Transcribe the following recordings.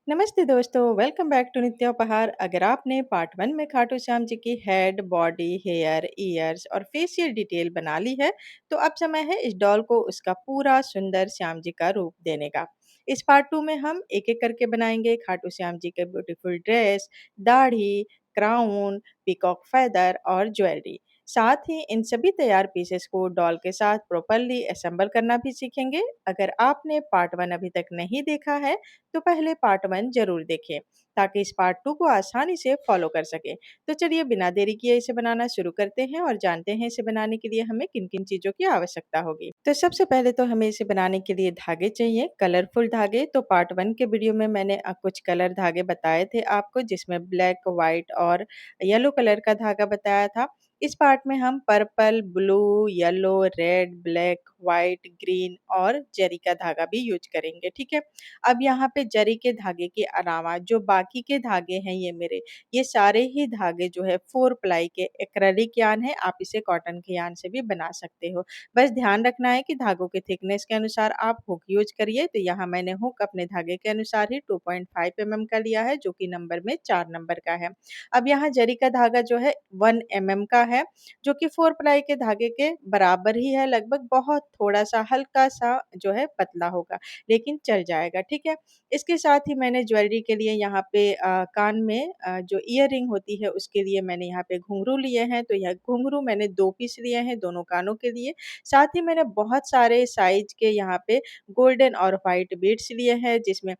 नमस्ते दोस्तों, welcome back to नित्य उपहार। अगर आपने पार्ट 1 में खाटू श्याम जी की हेड, बॉडी, हेयर, ईयर्स और फेशियल डिटेल बना ली है, तो अब समय है इस डॉल को उसका पूरा सुंदर श्याम जी का रूप देने का। इस पार्ट 2 में हम एक-एक करके बनाएंगे खाटू श्याम जी के ब्यूटीफुल ड्रेस, दाढ़ी, क्राउन, पीकॉक फेदर और ज्वेलरी। साथ ही इन सभी तैयार पीसेस को डॉल के साथ प्रॉपर्ली असेंबल करना भी सीखेंगे। अगर आपने पार्ट 1 अभी तक नहीं देखा है, तो पहले पार्ट 1 ज़रूर देखें, ताकि इस पार्ट 2 को आसानी से फ़ॉलो कर सकें। तो चलिए बिना देरी किए इसे बनाना शुरू करते हैं और जानते हैं इसे बनाने के लिए हमें किन-किन चीज़ों की आवश्यकता होगी। तो सबसे पहले तो हमें इसे बनाने के लिए धागे चाहिए, कलरफुल धागे। तो पार्ट 1 के वीडियो में मैंने कुछ कलर धागे बताए थे आपको, जिसमें ब्लैक, व्हाइट और येलो कलर का धागा बताया था। इस पार्ट में हम purple, blue, yellow, red, black, white, green और जरी का धागा भी यूज़ करेंगे, ठीक है? अब यहाँ पे जरी के धागे के अलावा जो बाकी के धागे हैं ये मेरे, ये सारे ही धागे जो है 4 प्लाई के एक्रेलिक यार्न है, आप इसे कॉटन के यार्न से भी बना सकते हो। बस ध्यान रखना है कि धागों के थिकनेस के अनुसार आप हुक यूज़ करिए, तो यहाँ मैंने हुक अपने धागे के अनुसार ही 2.5 का लिया है, जो कि नंबर में 4 नंबर का है। अब यहाँ जरी का धागा जो है 1 का है, जो कि 4 प्लाई के धागे के बराबर ही है लगभग, बहुत थोड़ा-सा हल्का-सा जो है पतला होगा। लेकिन चल जाएगा, ठीक है? इसके साथ ही मैंने ज्वेलरी के लिए यहाँ पे कान में जो इयररिंग होती है उसके लिए मैंने यहाँ पे घुंघरू लिए हैं, तो यह घुंघरू मैंने 2 पीस लिए हैं दोनों कानों के लिए। साथ ही मैंने बहुत सारे साइज़ के यहाँ पे गोल्डन और व्हाइट बीड्स लिए हैं, जिसमें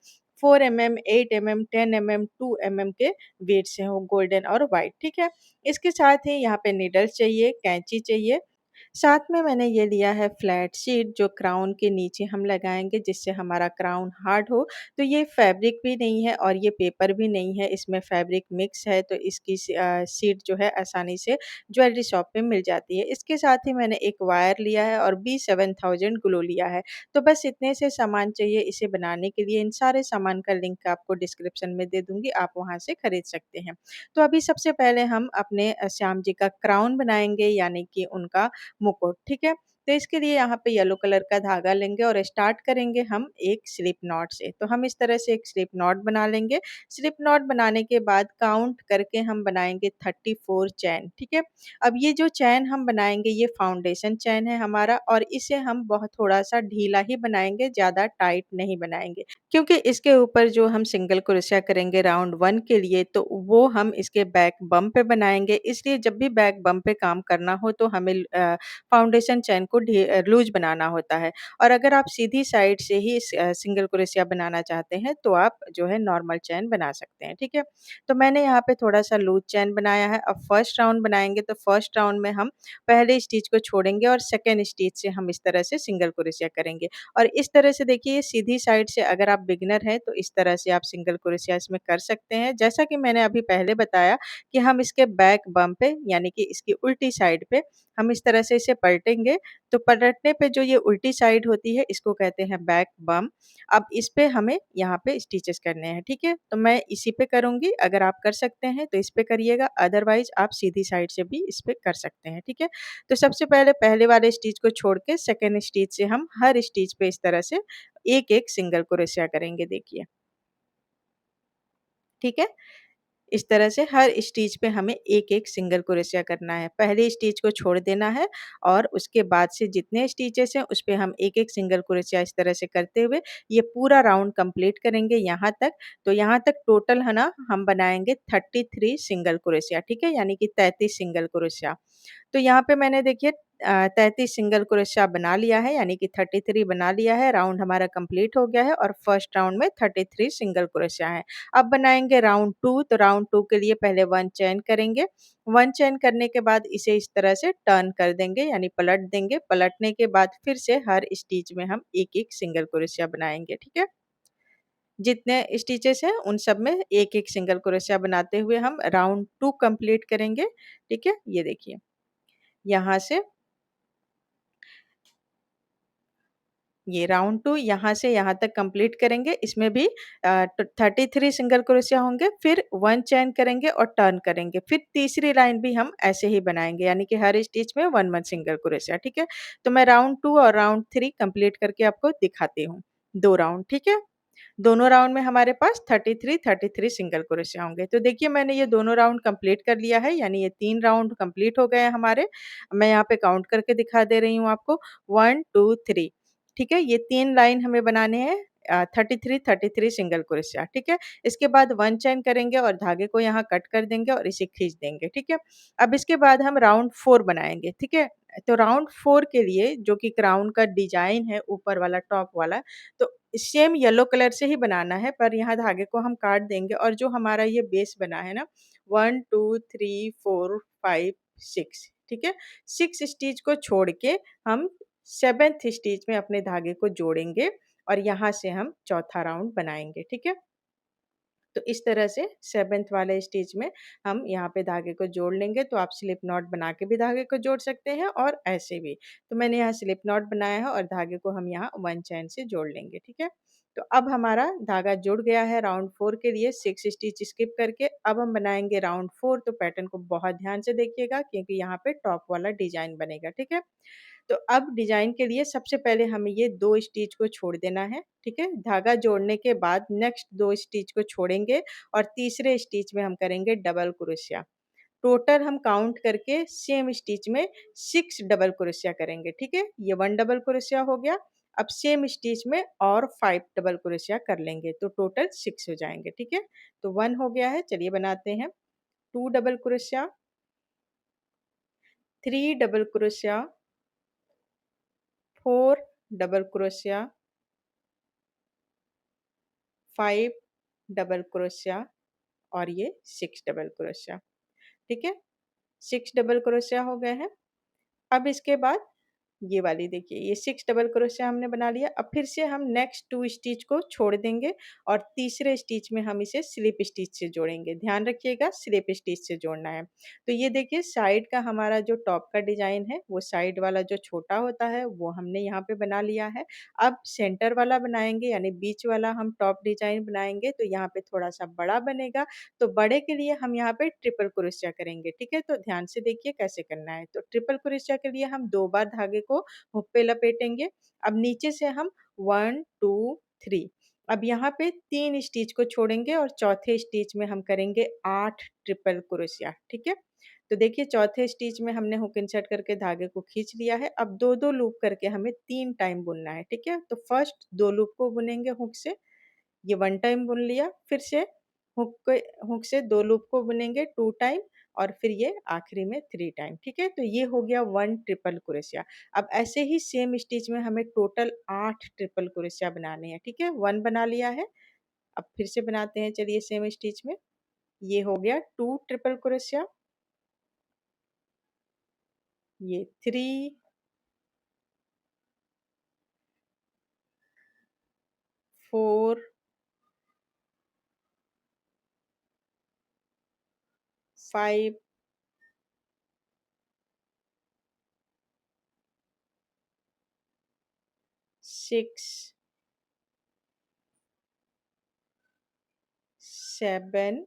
4 8 10 2 के बीड्स हैं वो गोल्डन और व्हाइट, ठीक है? इसके साथ ही यहाँ पे नीडल्स चाहिए, कैंची चाहिए। साथ में मैंने ये लिया है फ्लैट शीट, जो क्राउन के नीचे हम लगाएँगे जिससे हमारा क्राउन हार्ड हो। तो ये फैब्रिक भी नहीं है और ये पेपर भी नहीं है, इसमें फैब्रिक मिक्स है, तो इसकी शीट जो है आसानी से ज्वेलरी शॉप पे मिल जाती है। इसके साथ ही मैंने एक वायर लिया है और B7000 ग्लू लिया है। तो बस इतने से सामान चाहिए इसे बनाने के लिए। इन सारे सामान का लिंक आपको डिस्क्रिप्शन में दे दूँगी, आप वहाँ से खरीद सकते हैं। तो अभी सबसे पहले हम अपने श्याम जी का क्राउन बनाएँगे, यानी कि उनका मुकुट, ठीक है? तो इसके लिए यहाँ पे येलो कलर का धागा लेंगे और स्टार्ट करेंगे हम एक स्लिप नॉट से। तो हम इस तरह से एक स्लिप नॉट बना लेंगे। स्लिप नॉट बनाने के बाद काउंट करके हम बनाएँगे 34 चैन, ठीक है? अब ये जो चैन हम बनाएँगे ये फाउंडेशन चैन है हमारा, और इसे हम बहुत थोड़ा-सा ढीला ही बनाएँगे, ज़्यादा टाइट नहीं बनाएँगे। क्योंकि इसके ऊपर जो हम सिंगल क्रोशिया करेंगे राउंड 1 के लिए, तो वो हम इसके बैक बम पे बनाएँगे। इसलिए जब भी बैक बम पे काम करना हो तो हमें फाउंडेशन चैन को लूज़ बनाना होता है। और अगर आप सीधी साइड से ही सिंगल क्रोशिया बनाना चाहते हैं, तो आप जो है नॉर्मल चैन बना सकते हैं, ठीक है? तो मैंने यहाँ पे थोड़ा-सा लूज़ चैन बनाया है। अब फर्स्ट राउंड बनाएँगे, तो फर्स्ट राउंड में हम पहले स्टिच को छोड़ेंगे और सेकंड स्टिच से हम इस तरह से सिंगल क्रोशिया करेंगे। और इस तरह से देखिए, सीधी साइड से अगर आप बिगिनर हैं, तो इस तरह से आप सिंगल क्रोशिया इसमें कर सकते हैं। जैसा कि मैंने अभी पहले बताया कि हम इसके बैक बम पे, यानी कि इसकी उल्टी साइड पे हम इस तरह से इसे पलटेंगे, तो पलटने पे जो ये उल्टी साइड होती है इसको कहते हैं बैक बम। अब इस पे हमें यहाँ पे स्टिचेस करने हैं, ठीक है? तो मैं इसी पे करूँगी, अगर आप कर सकते हैं तो इस पे करिएगा, अदरवाइज़ आप सीधी साइड से भी इस पे कर सकते हैं, ठीक है? तो सबसे पहले पहले वाले स्टिच को छोड़ के सेकंड स्टिच से हम हर स्टिच पे इस तरह से एक-एक सिंगल क्रोशिया करेंगे, देखिए, ठीक है? इस तरह से हर स्टिच पे हमें एक-एक सिंगल क्रोशिया करना है। पहले स्टिच को छोड़ देना है और उसके बाद से जितने स्टिचेस हैं उस पे हम एक-एक सिंगल क्रोशिया इस तरह से करते हुए ये पूरा राउंड कंप्लीट करेंगे यहाँ तक। तो यहाँ तक टोटल है ना, हम बनाएँगे 33 सिंगल क्रोशिया, ठीक है? यानी कि 33 सिंगल क्रोशिया। तो यहाँ पे मैंने देखिए 33 सिंगल क्रोशिया बना लिया है, यानी कि 33 बना लिया है, राउंड हमारा कंप्लीट हो गया है और फर्स्ट राउंड में 33 सिंगल क्रोशिया है। अब बनाएँगे राउंड 2, तो राउंड 2 के लिए पहले 1 चेन करेंगे। 1 चेन करने के बाद इसे इस तरह से टर्न कर देंगे, यानी पलट देंगे। पलटने के बाद फिर से हर स्टिच में हम एक-एक सिंगल क्रोशिया बनाएँगे, ठीक है? जितने स्टिचेस हैं उन सब में एक-एक सिंगल क्रोशिया बनाते हुए हम राउंड 2 कंप्लीट करेंगे, ठीक है? ये देखिए, यहाँ से ये राउंड 2 यहाँ से यहाँ तक कंप्लीट करेंगे। इसमें भी 33 सिंगल क्रोशिया होंगे, फिर 1 चेन करेंगे और टर्न करेंगे। फिर तीसरी लाइन भी हम ऐसे ही बनाएँगे, यानी कि हर स्टिच में 1-1 सिंगल क्रोशिया, ठीक है? तो मैं राउंड 2 और राउंड 3 कंप्लीट करके आपको दिखाती हूँ, 2 राउंड, ठीक है? दोनों राउंड में हमारे पास 33 सिंगल क्रोशिया होंगे। तो देखिए मैंने ये दोनों राउंड कंप्लीट कर लिया है, यानी ये 3 राउंड कंप्लीट हो गए हैं हमारे। मैं यहाँ पे काउंट करके दिखा दे रही हूँ आपको 1, 2, 3 ठीक है? ये 3 लाइन हमें बनाने हैं 33 सिंगल क्रोशिया ठीक है? इसके बाद 1 चेन करेंगे और धागे को यहाँ कट कर देंगे और इसे खींच देंगे, ठीक है? अब इसके बाद हम राउंड 4 बनाएँगे, ठीक है? तो राउंड 4 के लिए जो कि क्राउन का डिज़ाइन है ऊपर वाला टॉप वाला, तो सेम येलो कलर से ही बनाना है, पर यहाँ धागे को हम काट देंगे और जो हमारा ये बेस बना है ना 1, 2, 3, 4, 5, 6 ठीक है? 6 स्टिच को छोड़ के हम 7th स्टिच में अपने धागे को जोड़ेंगे और यहाँ से हम चौथा राउंड बनाएँगे, ठीक है? तो इस तरह से 7th वाले स्टिच में हम यहाँ पे धागे को जोड़ लेंगे, तो आप स्लिप नॉट बना के भी धागे को जोड़ सकते हैं और ऐसे भी। तो मैंने यहाँ स्लिप नॉट बनाया है और धागे को हम यहाँ 1 चैन से जोड़ लेंगे, ठीक है? तो अब हमारा धागा जुड़ गया है राउंड 4 के लिए 6 स्टिच स्किप करके। अब हम बनाएँगे राउंड 4, तो पैटर्न को बहुत ध्यान से देखिएगा क्योंकि यहाँ पे टॉप वाला डिज़ाइन बनेगा, ठीक है? तो अब डिज़ाइन के लिए सबसे पहले हमें ये 2 स्टिच को छोड़ देना है, ठीक है? धागा जोड़ने के बाद नेक्स्ट 2 स्टिच को छोड़ेंगे और तीसरे स्टिच में हम करेंगे डबल क्रोशिया। टोटल हम काउंट करके सेम स्टिच में 6 डबल क्रोशिया करेंगे, ठीक है? ये 1 डबल क्रोशिया हो गया। अब सेम स्टिच में और 5 डबल क्रोशिया कर लेंगे, तो टोटल 6 हो जाएँगे, ठीक है? तो 1 हो गया है, चलिए बनाते हैं। 2 double crochet, 3 double crochet, 4 double crochet, 5 double crochet और ये 6 डबल क्रोशिया, ठीक है? 6 डबल क्रोशिया हो गए हैं। अब इसके बाद ये वाली देखिए ये 6 डबल क्रोशिया हमने बना लिया। अब फिर से हम नेक्स्ट 2 स्टिच को छोड़ देंगे और तीसरे स्टिच में हम इसे स्लिप स्टिच से जोड़ेंगे। ध्यान रखिएगा स्लिप स्टिच से जोड़ना है। तो ये देखिए साइड का हमारा जो टॉप का डिज़ाइन है, वो साइड वाला जो छोटा होता है, वो हमने यहाँ पे बना लिया है। अब सेंटर वाला बनाएँगे यानी बीच वाला हम टॉप डिज़ाइन बनाएँगे, तो यहाँ पे थोड़ा-सा बड़ा बनेगा। तो बड़े के लिए हम यहाँ पे ट्रिपल क्रोशिया करेंगे, ठीक है? तो ध्यान से देखिए कैसे करना है। तो ट्रिपल क्रोशिया के लिए हम 2 बार धागे को हुक पे लपेटेंगे। अब नीचे से हम 1, 2, 3 अब यहाँ पे 3 स्टिच को छोड़ेंगे और चौथे स्टिच में हम करेंगे 8 ट्रिपल क्रोशिया, ठीक है? तो देखिए चौथे स्टिच में हमने हुक इंसर्ट करके धागे को खींच लिया है। अब 2-2 लूप करके हमें 3 टाइम बुनना है, ठीक है? तो फर्स्ट 2 लूप को बुनेंगे हुक से, ये 1 टाइम बुन लिया, फिर से हुक के हुक से 2 लूप को बुनेंगे 2 टाइम और फिर ये आखिरी में 3 टाइम, ठीक है? तो ये हो गया 1 ट्रिपल क्रोशिया। अब ऐसे ही सेम स्टिच में हमें टोटल 8 ट्रिपल क्रोशिया बनाने हैं, ठीक है? 1 बना लिया है, अब फिर से बनाते हैं चलिए सेम स्टिच में। ये हो गया 2 ट्रिपल क्रोशिया, ये 3, 4, 5, 6, 7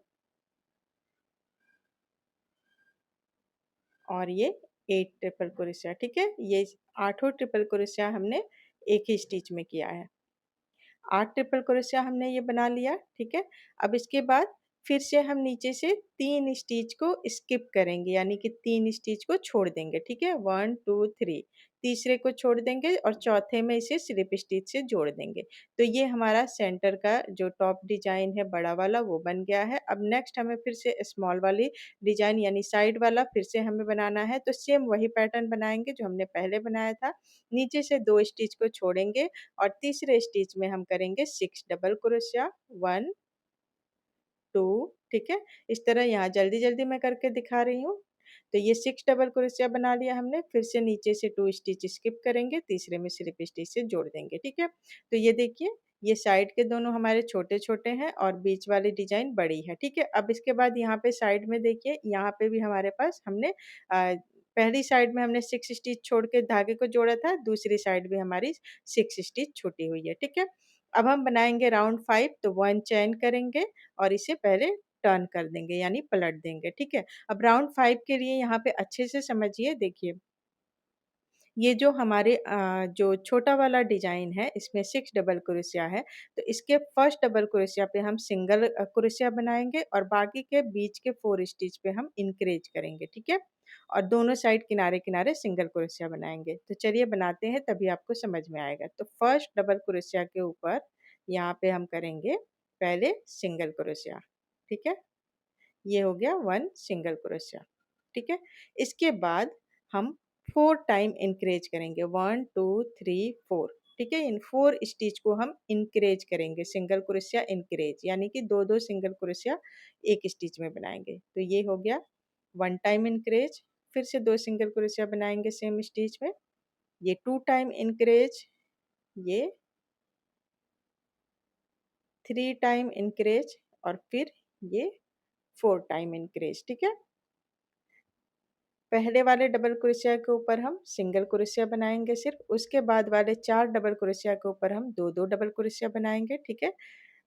और ये 8 ट्रिपल क्रोशिया, ठीक है? ये आठों ट्रिपल क्रोशिया हमने एक ही स्टिच में किया है। 8 ट्रिपल क्रोशिया हमने ये बना लिया, ठीक है? अब इसके बाद फिर से हम नीचे से 3 स्टिच को स्किप करेंगे यानी कि 3 स्टिच को छोड़ देंगे, ठीक है? 1, 2, 3 तीसरे को छोड़ देंगे और चौथे में इसे स्लिप स्टिच से जोड़ देंगे। तो ये हमारा सेंटर का जो टॉप डिज़ाइन है बड़ा वाला वो बन गया है। अब नेक्स्ट हमें फिर से स्मॉल वाली डिज़ाइन यानी साइड वाला फिर से हमें बनाना है, तो सेम वही पैटर्न बनाएँगे जो हमने पहले बनाया था। नीचे से 2 स्टिच को छोड़ेंगे और तीसरे स्टिच में हम करेंगे 6 डबल क्रोशिया 1, 2 ठीक है? इस तरह यहाँ जल्दी-जल्दी मैं करके दिखा रही हूँ। तो ये 6 डबल क्रोशिया बना लिया हमने, फिर से नीचे से 2 स्टिच स्किप करेंगे, तीसरे में स्लिप स्टिच से जोड़ देंगे, ठीक है? तो ये देखिए, ये साइड के दोनों हमारे छोटे-छोटे हैं और बीच वाली डिज़ाइन बड़ी है, ठीक है? अब इसके बाद यहाँ पे साइड में देखिए, यहाँ पे भी हमारे पास हमने पहली साइड में हमने 6 स्टिच छोड़ के धागे को जोड़ा था, दूसरी साइड भी हमारी 6 स्टिच छूटी हुई है, ठीक है? अब हम बनाएँगे राउंड 5 तो 1 चेन करेंगे और इसे पहले टर्न कर देंगे यानी पलट देंगे, ठीक है? अब राउंड 5 के लिए यहाँ पे अच्छे से समझिए देखिए ये जो हमारे जो छोटा वाला डिज़ाइन है इसमें 6 डबल क्रोशिया है, तो इसके फर्स्ट डबल क्रोशिया पे हम सिंगल क्रोशिया बनाएँगे और बाकी के बीच के 4 स्टिच पे हम इंक्रीज करेंगे, ठीक है? और दोनों साइड किनारे-किनारे सिंगल क्रोशिया बनाएँगे। तो चलिए बनाते हैं तभी आपको समझ में आएगा। तो फर्स्ट डबल क्रोशिया के ऊपर यहाँ पे हम करेंगे पहले सिंगल क्रोशिया, ठीक है? ये हो गया 1 सिंगल क्रोशिया, ठीक है? इसके बाद हम 4 टाइम इंक्रीज करेंगे 1 2 3 4, ठीक है? इन 4 स्टिच को हम इंक्रीज करेंगे, सिंगल क्रोशिया इंक्रीज यानी कि 2-2 सिंगल क्रोशिया एक स्टिच में बनाएँगे। तो ये हो गया 1 टाइम इंक्रीज, फिर से 2 सिंगल क्रोशिया बनाएँगे सेम स्टिच में, ये 2 टाइम इंक्रीज, ये 3 टाइम इंक्रीज और फिर ये 4 टाइम इंक्रीज, ठीक है? पहले वाले डबल क्रोशिया के ऊपर हम सिंगल क्रोशिया बनाएँगे सिर्फ़, उसके बाद वाले 4 डबल क्रोशिया के ऊपर हम 2-2 डबल क्रोशिया बनाएँगे, ठीक है?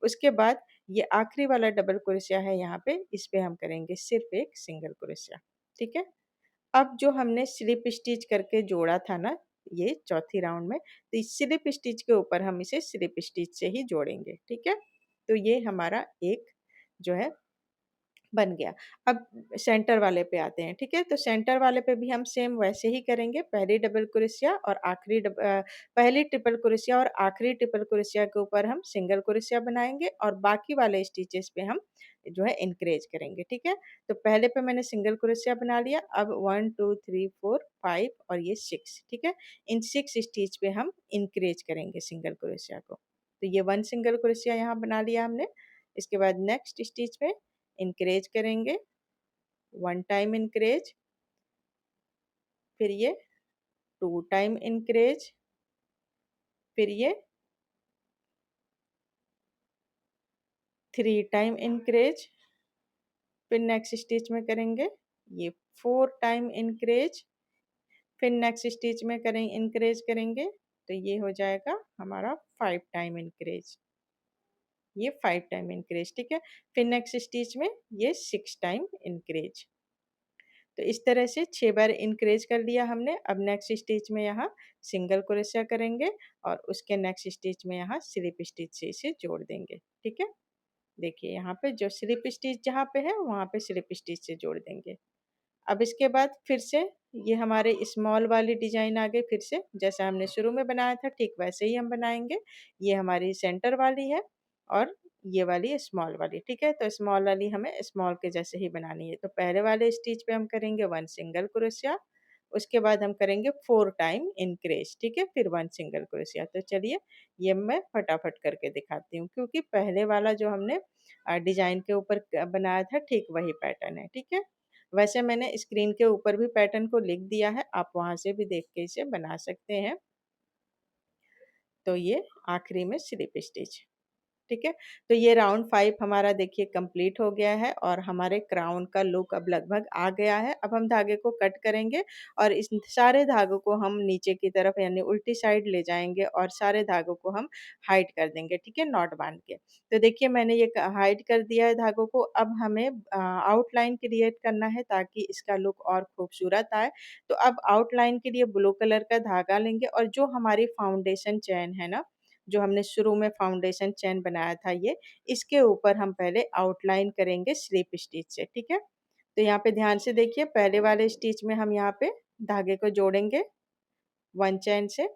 उसके बाद ये आखिरी वाला डबल क्रोशिया है यहाँ पे, इस पे हम करेंगे सिर्फ़ एक सिंगल क्रोशिया, ठीक है? अब जो हमने स्लिप स्टिच करके जोड़ा था ना, ये चौथी राउंड में, तो इस स्लिप स्टिच के ऊपर हम इसे स्लिप स्टिच से ही जोड़ेंगे, ठीक है? तो ये हमारा एक जो है बन गया। अब सेंटर वाले पे आते हैं, ठीक है? तो सेंटर वाले पे भी हम सेम वैसे ही करेंगे, पहली डबल क्रोशिया और पहली ट्रिपल क्रोशिया और आखिरी ट्रिपल क्रोशिया के ऊपर हम सिंगल क्रोशिया बनाएँगे और बाकी वाले स्टिचेस पे हम जो है इंक्रीज करेंगे, ठीक है? तो पहले पे मैंने सिंगल क्रोशिया बना लिया, अब 1 2 3 4 5 और ये 6, ठीक है? इन 6 स्टिच पे हम इंक्रीज करेंगे सिंगल क्रोशिया को। तो ये 1 सिंगल क्रोशिया यहाँ बना लिया हमने, इसके बाद नेक्स्ट स्टिच पे इंक्रीज करेंगे, 1 टाइम इंक्रीज, फिर ये 2 टाइम इंक्रीज, फिर ये 3 टाइम इंक्रीज, फिर नेक्स्ट स्टिच में करेंगे ये 4 टाइम इंक्रीज, फिर नेक्स्ट स्टिच में इंक्रीज करेंगे, तो ये हो जाएगा हमारा 5 टाइम इंक्रीज, ये 5 टाइम इंक्रीज, ठीक है? फिर नेक्स्ट स्टिच में ये 6 टाइम इंक्रीज। तो इस तरह से 6 बार इंक्रीज कर लिया हमने। अब नेक्स्ट स्टिच में यहाँ सिंगल क्रोशिया करेंगे और उसके नेक्स्ट स्टिच में यहाँ स्लिप स्टिच से इसे जोड़ देंगे, ठीक है? देखिए यहाँ पे जो स्लिप स्टिच जहाँ पे है वहाँ पे स्लिप स्टिच से जोड़ देंगे। अब इसके बाद फिर से ये हमारे स्मॉल वाली डिज़ाइन आ गई, फिर से जैसा हमने शुरू में बनाया था ठीक वैसे ही हम बनाएँगे। ये हमारी सेंटर वाली है और ये वाली स्मॉल वाली, ठीक है? तो स्मॉल वाली हमें स्मॉल के जैसे ही बनानी है। तो पहले वाले स्टिच पे हम करेंगे 1 सिंगल क्रोशिया, उसके बाद हम करेंगे 4 टाइम इंक्रीज, ठीक है? फिर 1 सिंगल क्रोशिया। तो चलिए ये मैं फटाफट करके दिखाती हूँ क्योंकि पहले वाला जो हमने डिज़ाइन के ऊपर बनाया था ठीक वही पैटर्न है, ठीक है? वैसे मैंने स्क्रीन के ऊपर भी पैटर्न को लिख दिया है, आप वहाँ से भी देख के इसे बना सकते हैं। तो ये आखिरी में स्लिप स्टिच। ठीक है? तो ये राउंड 5 हमारा देखिए कंप्लीट हो गया है और हमारे क्राउन का लुक अब लगभग आ गया है। अब हम धागे को कट करेंगे और इस सारे धागों को हम नीचे की तरफ यानी उल्टी साइड ले जाएँगे और सारे धागों को हम हाइड कर देंगे, ठीक है? नॉट बाँध के। तो देखिए मैंने ये क हाइड कर दिया है धागों को, अब हमें आउटलाइन क्रिएट करना है ताकि इसका लुक और खूबसूरत आए। तो अब आउटलाइन के लिए ब्लू कलर का धागा लेंगे और जो हमारी फाउंडेशन चेन है ना, जो हमने शुरू में फाउंडेशन चेन बनाया था ये, इसके ऊपर हम पहले आउटलाइन करेंगे स्लिप स्टिच से, ठीक है? तो यहाँ पे ध्यान से देखिए पहले वाले स्टिच में हम यहाँ पे धागे को जोड़ेंगे 1 चेन से,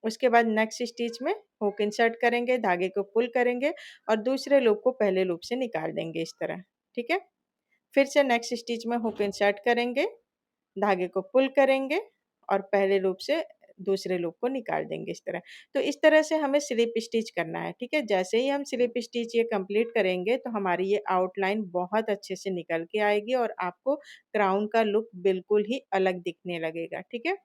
उसके बाद नेक्स्ट स्टिच में हुक इंसर्ट करेंगे, धागे को पुल करेंगे और दूसरे लूप को पहले लूप से निकाल देंगे इस तरह, ठीक है? फिर से नेक्स्ट स्टिच में हुक इंसर्ट करेंगे, धागे को पुल करेंगे और पहले लूप से दूसरे लूप को निकाल देंगे इस तरह। तो इस तरह से हमें स्लिप स्टिच करना है, ठीक है? जैसे ही हम स्लिप स्टिच ये कंप्लीट करेंगे तो हमारी ये आउटलाइन बहुत अच्छे से निकल के आएगी और आपको क्राउन का लुक बिल्कुल ही अलग दिखने लगेगा, ठीक है?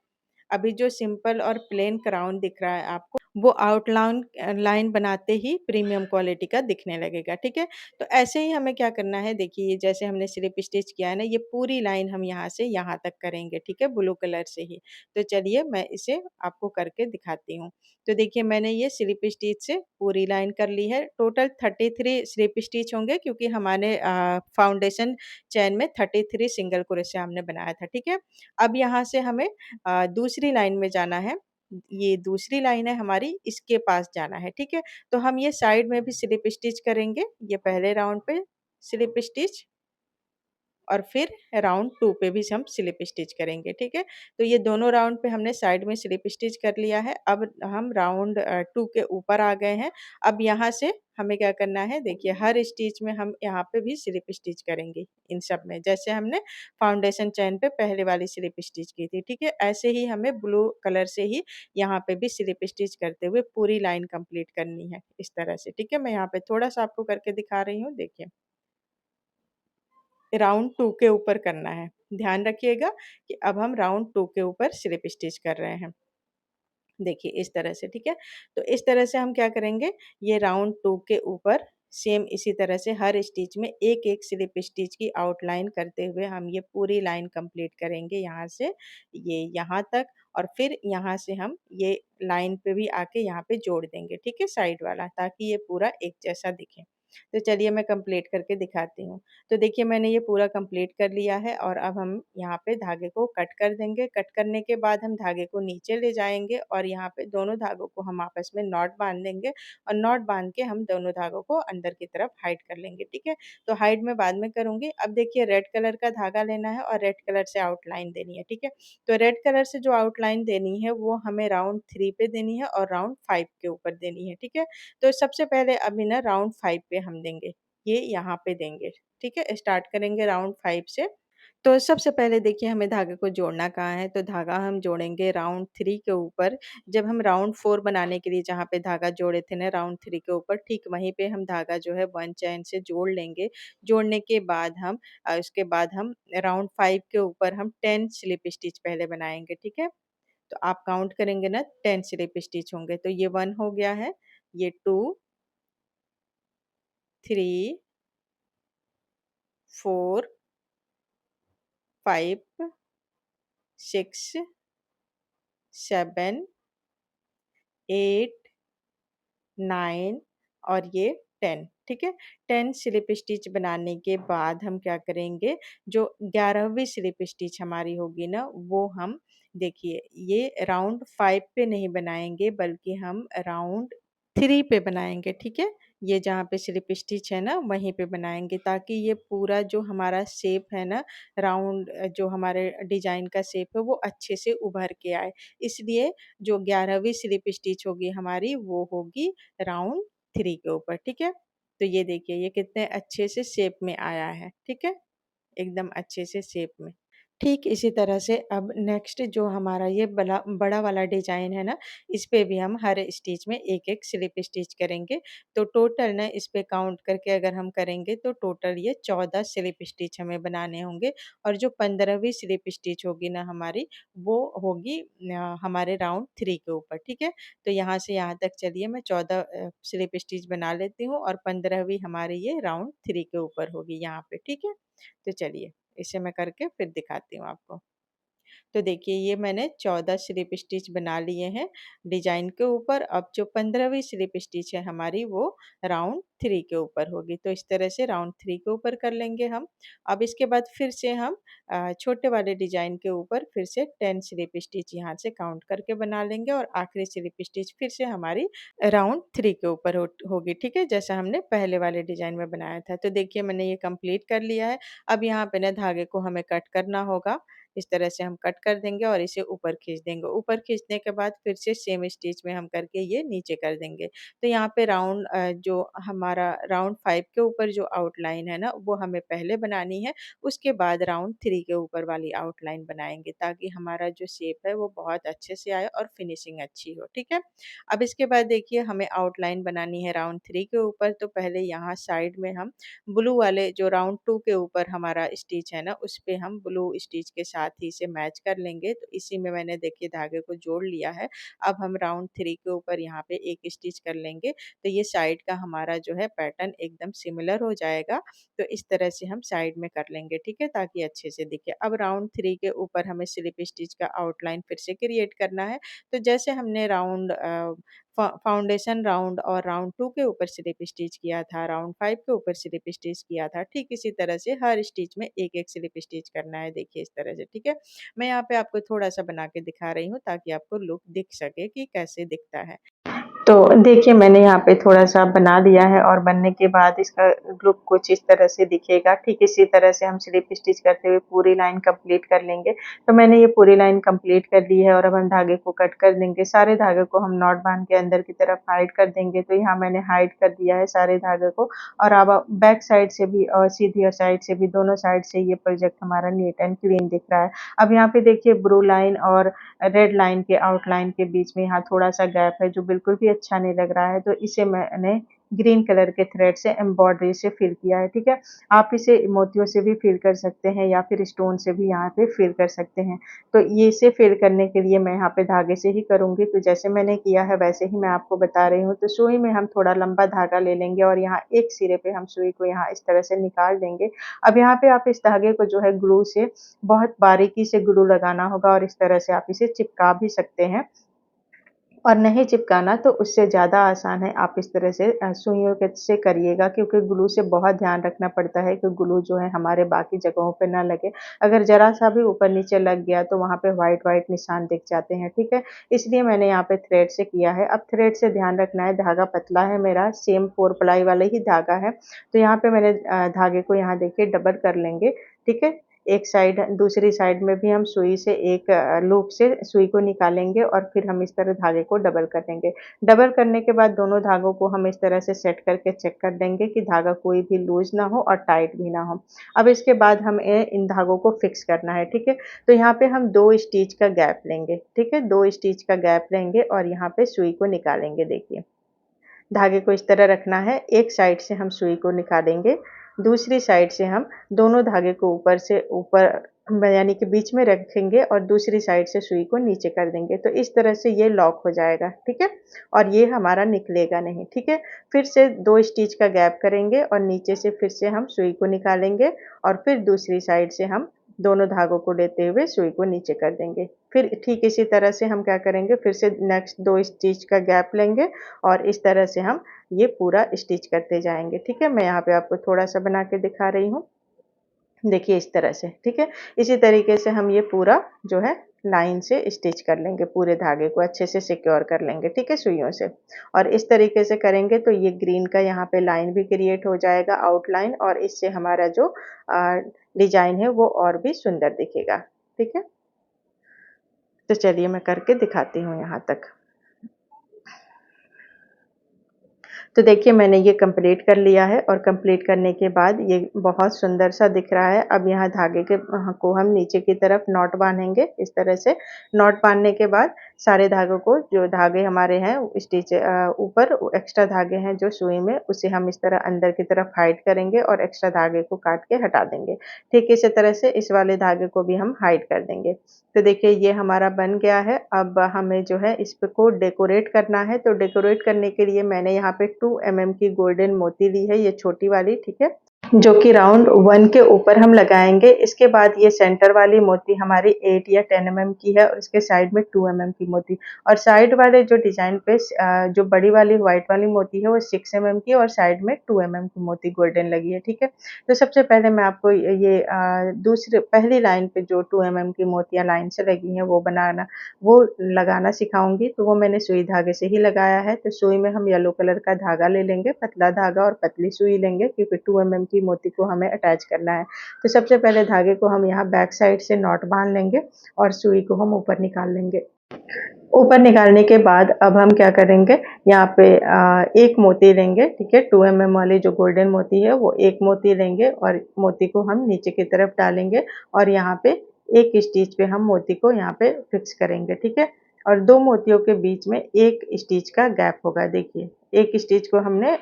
अभी जो सिंपल और प्लेन क्राउन दिख रहा है आपको, वो आउटलाइन लाइन बनाते ही प्रीमियम क्वालिटी का दिखने लगेगा, ठीक है? तो ऐसे ही हमें क्या करना है देखिए जैसे हमने स्लिप स्टिच किया है ना, ये पूरी लाइन हम यहाँ से यहाँ तक करेंगे, ठीक है? ब्लू कलर से ही। तो चलिए मैं इसे आपको करके दिखाती हूँ। तो देखिए मैंने ये स्लिप स्टिच से पूरी लाइन कर ली है। टोटल 33 स्लिप स्टिच होंगे क्योंकि हमारे फाउंडेशन चेन में 33 सिंगल क्रोशिया हमने बनाया था, ठीक है? अब यहाँ से हमें दूसरी दूसरी लाइन में जाना है, ये दूसरी लाइन है हमारी, इसके पास जाना है, ठीक है? तो हम ये साइड में भी स्लिप स्टिच करेंगे, ये पहले राउंड पे स्लिप स्टिच और फिर राउंड 2 पे भी हम स्लिप स्टिच करेंगे, ठीक है? तो ये दोनों राउंड पे हमने साइड में स्लिप स्टिच कर लिया है। अब हम राउंड 2 के ऊपर आ गए हैं। अब यहाँ से हमें क्या करना है, देखिए हर स्टिच में हम यहाँ पे भी स्लिप स्टिच करेंगे, इन सब में। जैसे हमने फाउंडेशन चेन पे पहले वाली स्लिप स्टिच की थी, ठीक है? ऐसे ही हमें ब्लू कलर से ही यहाँ पे भी स्लिप स्टिच करते हुए पूरी लाइन कंप्लीट करनी है, इस तरह से, ठीक है? मैं यहाँ पे थोड़ा-सा आपको करके दिखा रही हूँ, देखिए। राउंड 2 के ऊपर करना है। ध्यान रखिएगा कि अब हम राउंड 2 के ऊपर स्लिप स्टिच कर रहे हैं। देखिए इस तरह से, ठीक है? तो इस तरह से हम क्या करेंगे, ये राउंड 2 के ऊपर सेम इसी तरह से हर स्टिच में एक-एक स्लिप स्टिच की आउटलाइन करते हुए हम ये पूरी लाइन कंप्लीट करेंगे, यहाँ से ये यहाँ तक, और फिर यहाँ से हम ये लाइन पे भी आके यहाँ पे जोड़ देंगे, ठीक है? साइड वाला, ताकि ये पूरा एक जैसा दिखे। तो चलिए मैं कंप्लीट करके दिखाती हूँ। तो देखिए मैंने ये पूरा कंप्लीट कर लिया है, और अब हम यहाँ पे धागे को कट कर देंगे। कट करने के बाद हम धागे को नीचे ले जाएँगे और यहाँ पे दोनों धागों को हम आपस में नॉट बाँध देंगे, और नॉट बाँध के हम दोनों धागों को अंदर की तरफ हाइड कर लेंगे, ठीक है? तो हाइड मैं बाद में करूँगी। अब देखिए रेड कलर का धागा लेना है और रेड कलर से आउटलाइन देनी है, ठीक है? तो रेड कलर से जो आउटलाइन देनी है वो हमें राउंड 3 पे देनी है और राउंड 5 के ऊपर देनी है, ठीक है? तो सबसे पहले अभी ना राउंड 5 पे हम देंगे, ये यहाँ पे देंगे, ठीक है? स्टार्ट करेंगे राउंड 5 से। तो सबसे पहले देखिए हमें धागे को जोड़ना कहाँ है, तो धागा हम जोड़ेंगे राउंड 3 के ऊपर। जब हम राउंड 4 बनाने के लिए जहाँ पे धागा जोड़े थे ना राउंड 3 के ऊपर, ठीक वहीं पे हम धागा जो है 1 चैन से जोड़ लेंगे। जोड़ने के बाद हम उसके बाद हम राउंड 5 के ऊपर हम 10 स्लिप स्टिच पहले बनाएँगे, ठीक है? तो आप काउंट करेंगे ना 10 स्लिप स्टिच होंगे, तो ये 1 हो गया है, ये 2, 3, 4, 5, 6, 7, 8, 9 और ये 10, ठीक है? 10 स्लिप स्टिच बनाने के बाद हम क्या करेंगे, जो 11वीं स्लिप स्टिच हमारी होगी ना, वो हम देखिए ये राउंड 5 पे नहीं बनाएँगे, बल्कि हम राउंड 3 पे बनाएँगे, ठीक है? ये जहाँ पे स्लिप स्टिच है ना, वहीं पे बनाएँगे, ताकि ये पूरा जो हमारा शेप है ना, राउंड जो हमारे डिज़ाइन का शेप है, वो अच्छे से उभर के आए। इसलिए जो 11वीं स्लिप स्टिच होगी हमारी, वो होगी राउंड 3 के ऊपर, ठीक है? तो ये देखिए ये कितने अच्छे से शेप में आया है, ठीक है? एकदम अच्छे से शेप में। ठीक इसी तरह से अब नेक्स्ट जो हमारा ये बला बड़ा वाला डिज़ाइन है ना, इस पे भी हम हर स्टिच में एक-एक स्लिप स्टिच करेंगे। तो टोटल ना इस पे काउंट करके अगर हम करेंगे तो टोटल ये 14 स्लिप स्टिच हमें बनाने होंगे, और जो 15वीं स्लिप स्टिच होगी ना हमारी, वो होगी हमारे राउंड 3 के ऊपर, ठीक है? तो यहाँ से यहाँ तक चलिए मैं 14 स्लिप स्टिच बना लेती हूँ, और 15वीं हमारी ये राउंड 3 के ऊपर होगी यहाँ पे, ठीक है? तो चलिए, इसे मैं करके फिर दिखाती हूँ आपको। तो देखिए ये मैंने 14 स्लिप स्टिच बना लिए हैं डिज़ाइन के ऊपर। अब जो 15वीं स्लिप स्टिच है हमारी, वो राउंड 3 के ऊपर होगी। तो इस तरह से राउंड 3 के ऊपर कर लेंगे हम। अब इसके बाद फिर से हम छोटे वाले डिज़ाइन के ऊपर फिर से 10 स्लिप स्टिच यहाँ से काउंट करके बना लेंगे, और आखिरी स्लिप स्टिच फिर से हमारी राउंड 3 के ऊपर होगी, ठीक है? जैसा हमने पहले वाले डिज़ाइन में बनाया था। तो देखिए मैंने ये कंप्लीट कर लिया है। अब यहाँ पे ना धागे को हमें कट करना होगा। इस तरह से हम कट कर देंगे और इसे ऊपर खींच देंगे। ऊपर खींचने के बाद फिर से सेम स्टिच में हम करके ये नीचे कर देंगे। तो यहाँ पे राउंड जो हमारा राउंड 5 के ऊपर जो आउटलाइन है ना, वो हमें पहले बनानी है, उसके बाद राउंड 3 के ऊपर वाली आउटलाइन बनाएँगे, ताकि हमारा जो शेप है वो बहुत अच्छे से आए और फिनिशिंग अच्छी हो, ठीक है? अब इसके बाद देखिए हमें आउटलाइन बनानी है राउंड 3 के ऊपर, तो पहले यहाँ साइड में हम ब्लू वाले जो राउंड 2 के ऊपर हमारा स्टिच है ना, उस पे हम ब्लू स्टिच के साथ ही इसे मैच कर लेंगे। तो इसी में मैंने देखिए धागे को जोड़ लिया है। अब हम राउंड 3 के ऊपर यहाँ पे एक स्टिच कर लेंगे, तो ये साइड का हमारा जो है पैटर्न एकदम सिमिलर हो जाएगा। तो इस तरह से हम साइड में कर लेंगे, ठीक है? ताकि अच्छे से दिखे। अब राउंड 3 के ऊपर हमें स्लिप स्टिच का आउटलाइन फिर से क्रिएट करना है। तो जैसे हमने राउंड फाउंडेशन राउंड और राउंड 2 के ऊपर स्लिप स्टिच किया था, राउंड 5 के ऊपर स्लिप स्टिच किया था। ठीक इसी तरह से हर स्टिच में एक-एक स्लिप स्टिच करना है, देखिए इस तरह से, ठीक है। मैं यहाँ पे आपको थोड़ा-सा बना के दिखा रही हूँ ताकि आपको लुक दिख सके कि कैसे दिखता है। तो देखिए मैंने यहाँ पे थोड़ा-सा बना लिया है और बनने के बाद इसका लुक कुछ इस तरह से दिखेगा। ठीक इसी तरह से हम स्लिप स्टिच करते हुए पूरी लाइन कंप्लीट कर लेंगे। तो मैंने ये पूरी लाइन कंप्लीट कर ली है और अब हम धागे को कट कर देंगे। सारे धागे को हम नॉट बांध के अंदर की तरफ हाइड कर देंगे। तो यहाँ मैंने हाइड कर दिया है सारे धागे को और अब बैक साइड से भी और सीधी और साइड से भी, दोनों साइड से ये प्रोजेक्ट हमारा नीट एंड क्लीन दिख रहा है। अब यहाँ पे देखिए ब्लू लाइन और रेड लाइन के आउटलाइन के बीच में यहाँ थोड़ा-सा गैप है जो बिल्कुल भी अच्छा नहीं लग रहा है, तो इसे मैंने ग्रीन कलर के थ्रेड से एम्ब्रॉयडरी से फिल किया है, ठीक है। आप इसे मोतियों से भी फिल कर सकते हैं या फिर स्टोन से भी यहाँ पे फिल कर सकते हैं। तो ये इसे फिल करने के लिए मैं यहाँ पे धागे से ही करूँगी, तो जैसे मैंने किया है वैसे ही मैं आपको बता रही हूँ। तो सुई में हम थोड़ा लंबा धागा ले लेंगे और यहाँ एक सिरे पे हम सुई को यहाँ इस तरह से निकाल देंगे। अब यहाँ पे आप इस धागे को जो है ग्लू से बहुत बारीकी से ग्लू लगाना होगा और इस तरह से आप इसे चिपका भी सकते हैं और नहीं चिपकाना तो उससे ज़्यादा आसान है आप इस तरह से सुइयों के से करिएगा, क्योंकि ग्लू से बहुत ध्यान रखना पड़ता है कि ग्लू जो है हमारे बाकी जगहों पे ना लगे। अगर ज़रा-सा भी ऊपर-नीचे लग गया तो वहाँ पे व्हाइट-व्हाइट निशान दिख जाते हैं, ठीक है? इसलिए मैंने यहाँ पे थ्रेड से किया है। अब थ्रेड से ध्यान रखना है, धागा पतला है मेरा, सेम 4 प्लाई वाला ही धागा है। तो यहाँ पे मैंने धागे को यहाँ देखिए डबल कर लेंगे, ठीक है? एक साइड दूसरी साइड में भी हम सुई से एक लूप से सुई को निकालेंगे और फिर हम इस तरह धागे को डबल कर देंगे। डबल करने के बाद दोनों धागों को हम इस तरह से सेट करके चेक कर लेंगे कि धागा कोई भी लूज़ ना हो और टाइट भी ना हो। अब इसके बाद हमें इन धागों को फिक्स करना है, ठीक है? तो यहाँ पे हम 2 स्टिच का गैप लेंगे, ठीक है? 2 स्टिच का गैप लेंगे और यहाँ पे सुई को निकालेंगे, देखिए। धागे को इस तरह रखना है, एक साइड से हम सुई को निकालेंगे, दूसरी साइड से हम दोनों धागे को ऊपर से ऊपर यानी कि बीच में रखेंगे और दूसरी साइड से सुई को नीचे कर देंगे। तो इस तरह से ये लॉक हो जाएगा, ठीक है? और ये हमारा निकलेगा नहीं, ठीक है? फिर से 2 स्टिच का गैप करेंगे और नीचे से फिर से हम सुई को निकालेंगे और फिर दूसरी साइड से हम दोनों धागों को लेते हुए सुई को नीचे कर देंगे। फिर ठीक इसी तरह से हम क्या करेंगे, फिर से नेक्स्ट 2 स्टिच का गैप लेंगे और इस तरह से हम ये पूरा स्टिच करते जाएँगे, ठीक है? मैं यहाँ पे आपको थोड़ा-सा बना के दिखा रही हूँ। देखिए इस तरह से, ठीक है? इसी तरीके से हम ये पूरा जो है लाइन से स्टिच कर लेंगे, पूरे धागे को अच्छे से सिक्योर कर लेंगे, ठीक है? सुइयों से। और इस तरीके से करेंगे तो ये ग्रीन का यहाँ पे लाइन भी क्रिएट हो जाएगा, आउटलाइन, और इससे हमारा जो डिज़ाइन है वो और भी सुंदर दिखेगा, ठीक है? तो चलिए मैं करके दिखाती हूँ यहाँ तक। तो देखिए मैंने ये कंप्लीट कर लिया है और कंप्लीट करने के बाद ये बहुत सुंदर सा दिख रहा है। अब यहाँ धागे के को हम नीचे की तरफ नॉट बाँधेंगे इस तरह से। नॉट बाँधने के बाद सारे धागों को, जो धागे हमारे हैं स्टिच ऊपर एक्स्ट्रा धागे हैं जो सुई में, उसे हम इस तरह अंदर की तरफ हाइड करेंगे और एक्स्ट्रा धागे को काट के हटा देंगे। ठीक इसी तरह से इस वाले धागे को भी हम हाइड कर देंगे। तो देखिए ये हमारा बन गया है। अब हमें जो है इसको डेकोरेट करना है, तो डेकोरेट करने के लिए मैंने यहाँ पे 2 mm की गोल्डन मोती ली है, ये छोटी वाली, ठीक है? जो कि राउंड 1 के ऊपर हम लगाएँगे। इसके बाद ये सेंटर वाली मोती हमारी 8 या 10 mm की है और इसके साइड में 2 mm की मोती, और साइड वाले जो डिज़ाइन पे जो बड़ी वाली व्हाइट वाली मोती है वो 6 mm की और साइड में 2 mm की मोती गोल्डन लगी है, ठीक है? तो सबसे पहले मैं आपको ये दूसरे पहली लाइन पे जो 2 mm की मोतियाँ लाइन से लगी हैं वो लगाना सिखाऊँगी। तो वो मैंने सुई धागे से ही लगाया है। तो सुई में हम येलो कलर का धागा ले लेंगे, पतला धागा, और पतली सुई लेंगे क्योंकि 2 mm की मोती को हमें अटैच करना है। तो सबसे पहले धागे को हम यहाँ बैक साइड से नॉट बाँध लेंगे और सुई को हम ऊपर निकाल लेंगे। ऊपर निकालने के बाद अब हम क्या करेंगे, यहाँ पे एक मोती लेंगे, ठीक है? 2 mm वाली जो गोल्डन मोती है वो एक मोती लेंगे और मोती को हम नीचे की तरफ डालेंगे और यहाँ पे एक स्टिच पे हम मोती को यहाँ पे फिक्स करेंगे, ठीक है? और 2 मोतियों के बीच में 1 स्टिच का गैप होगा, देखिए। 1 स्टिच को हमने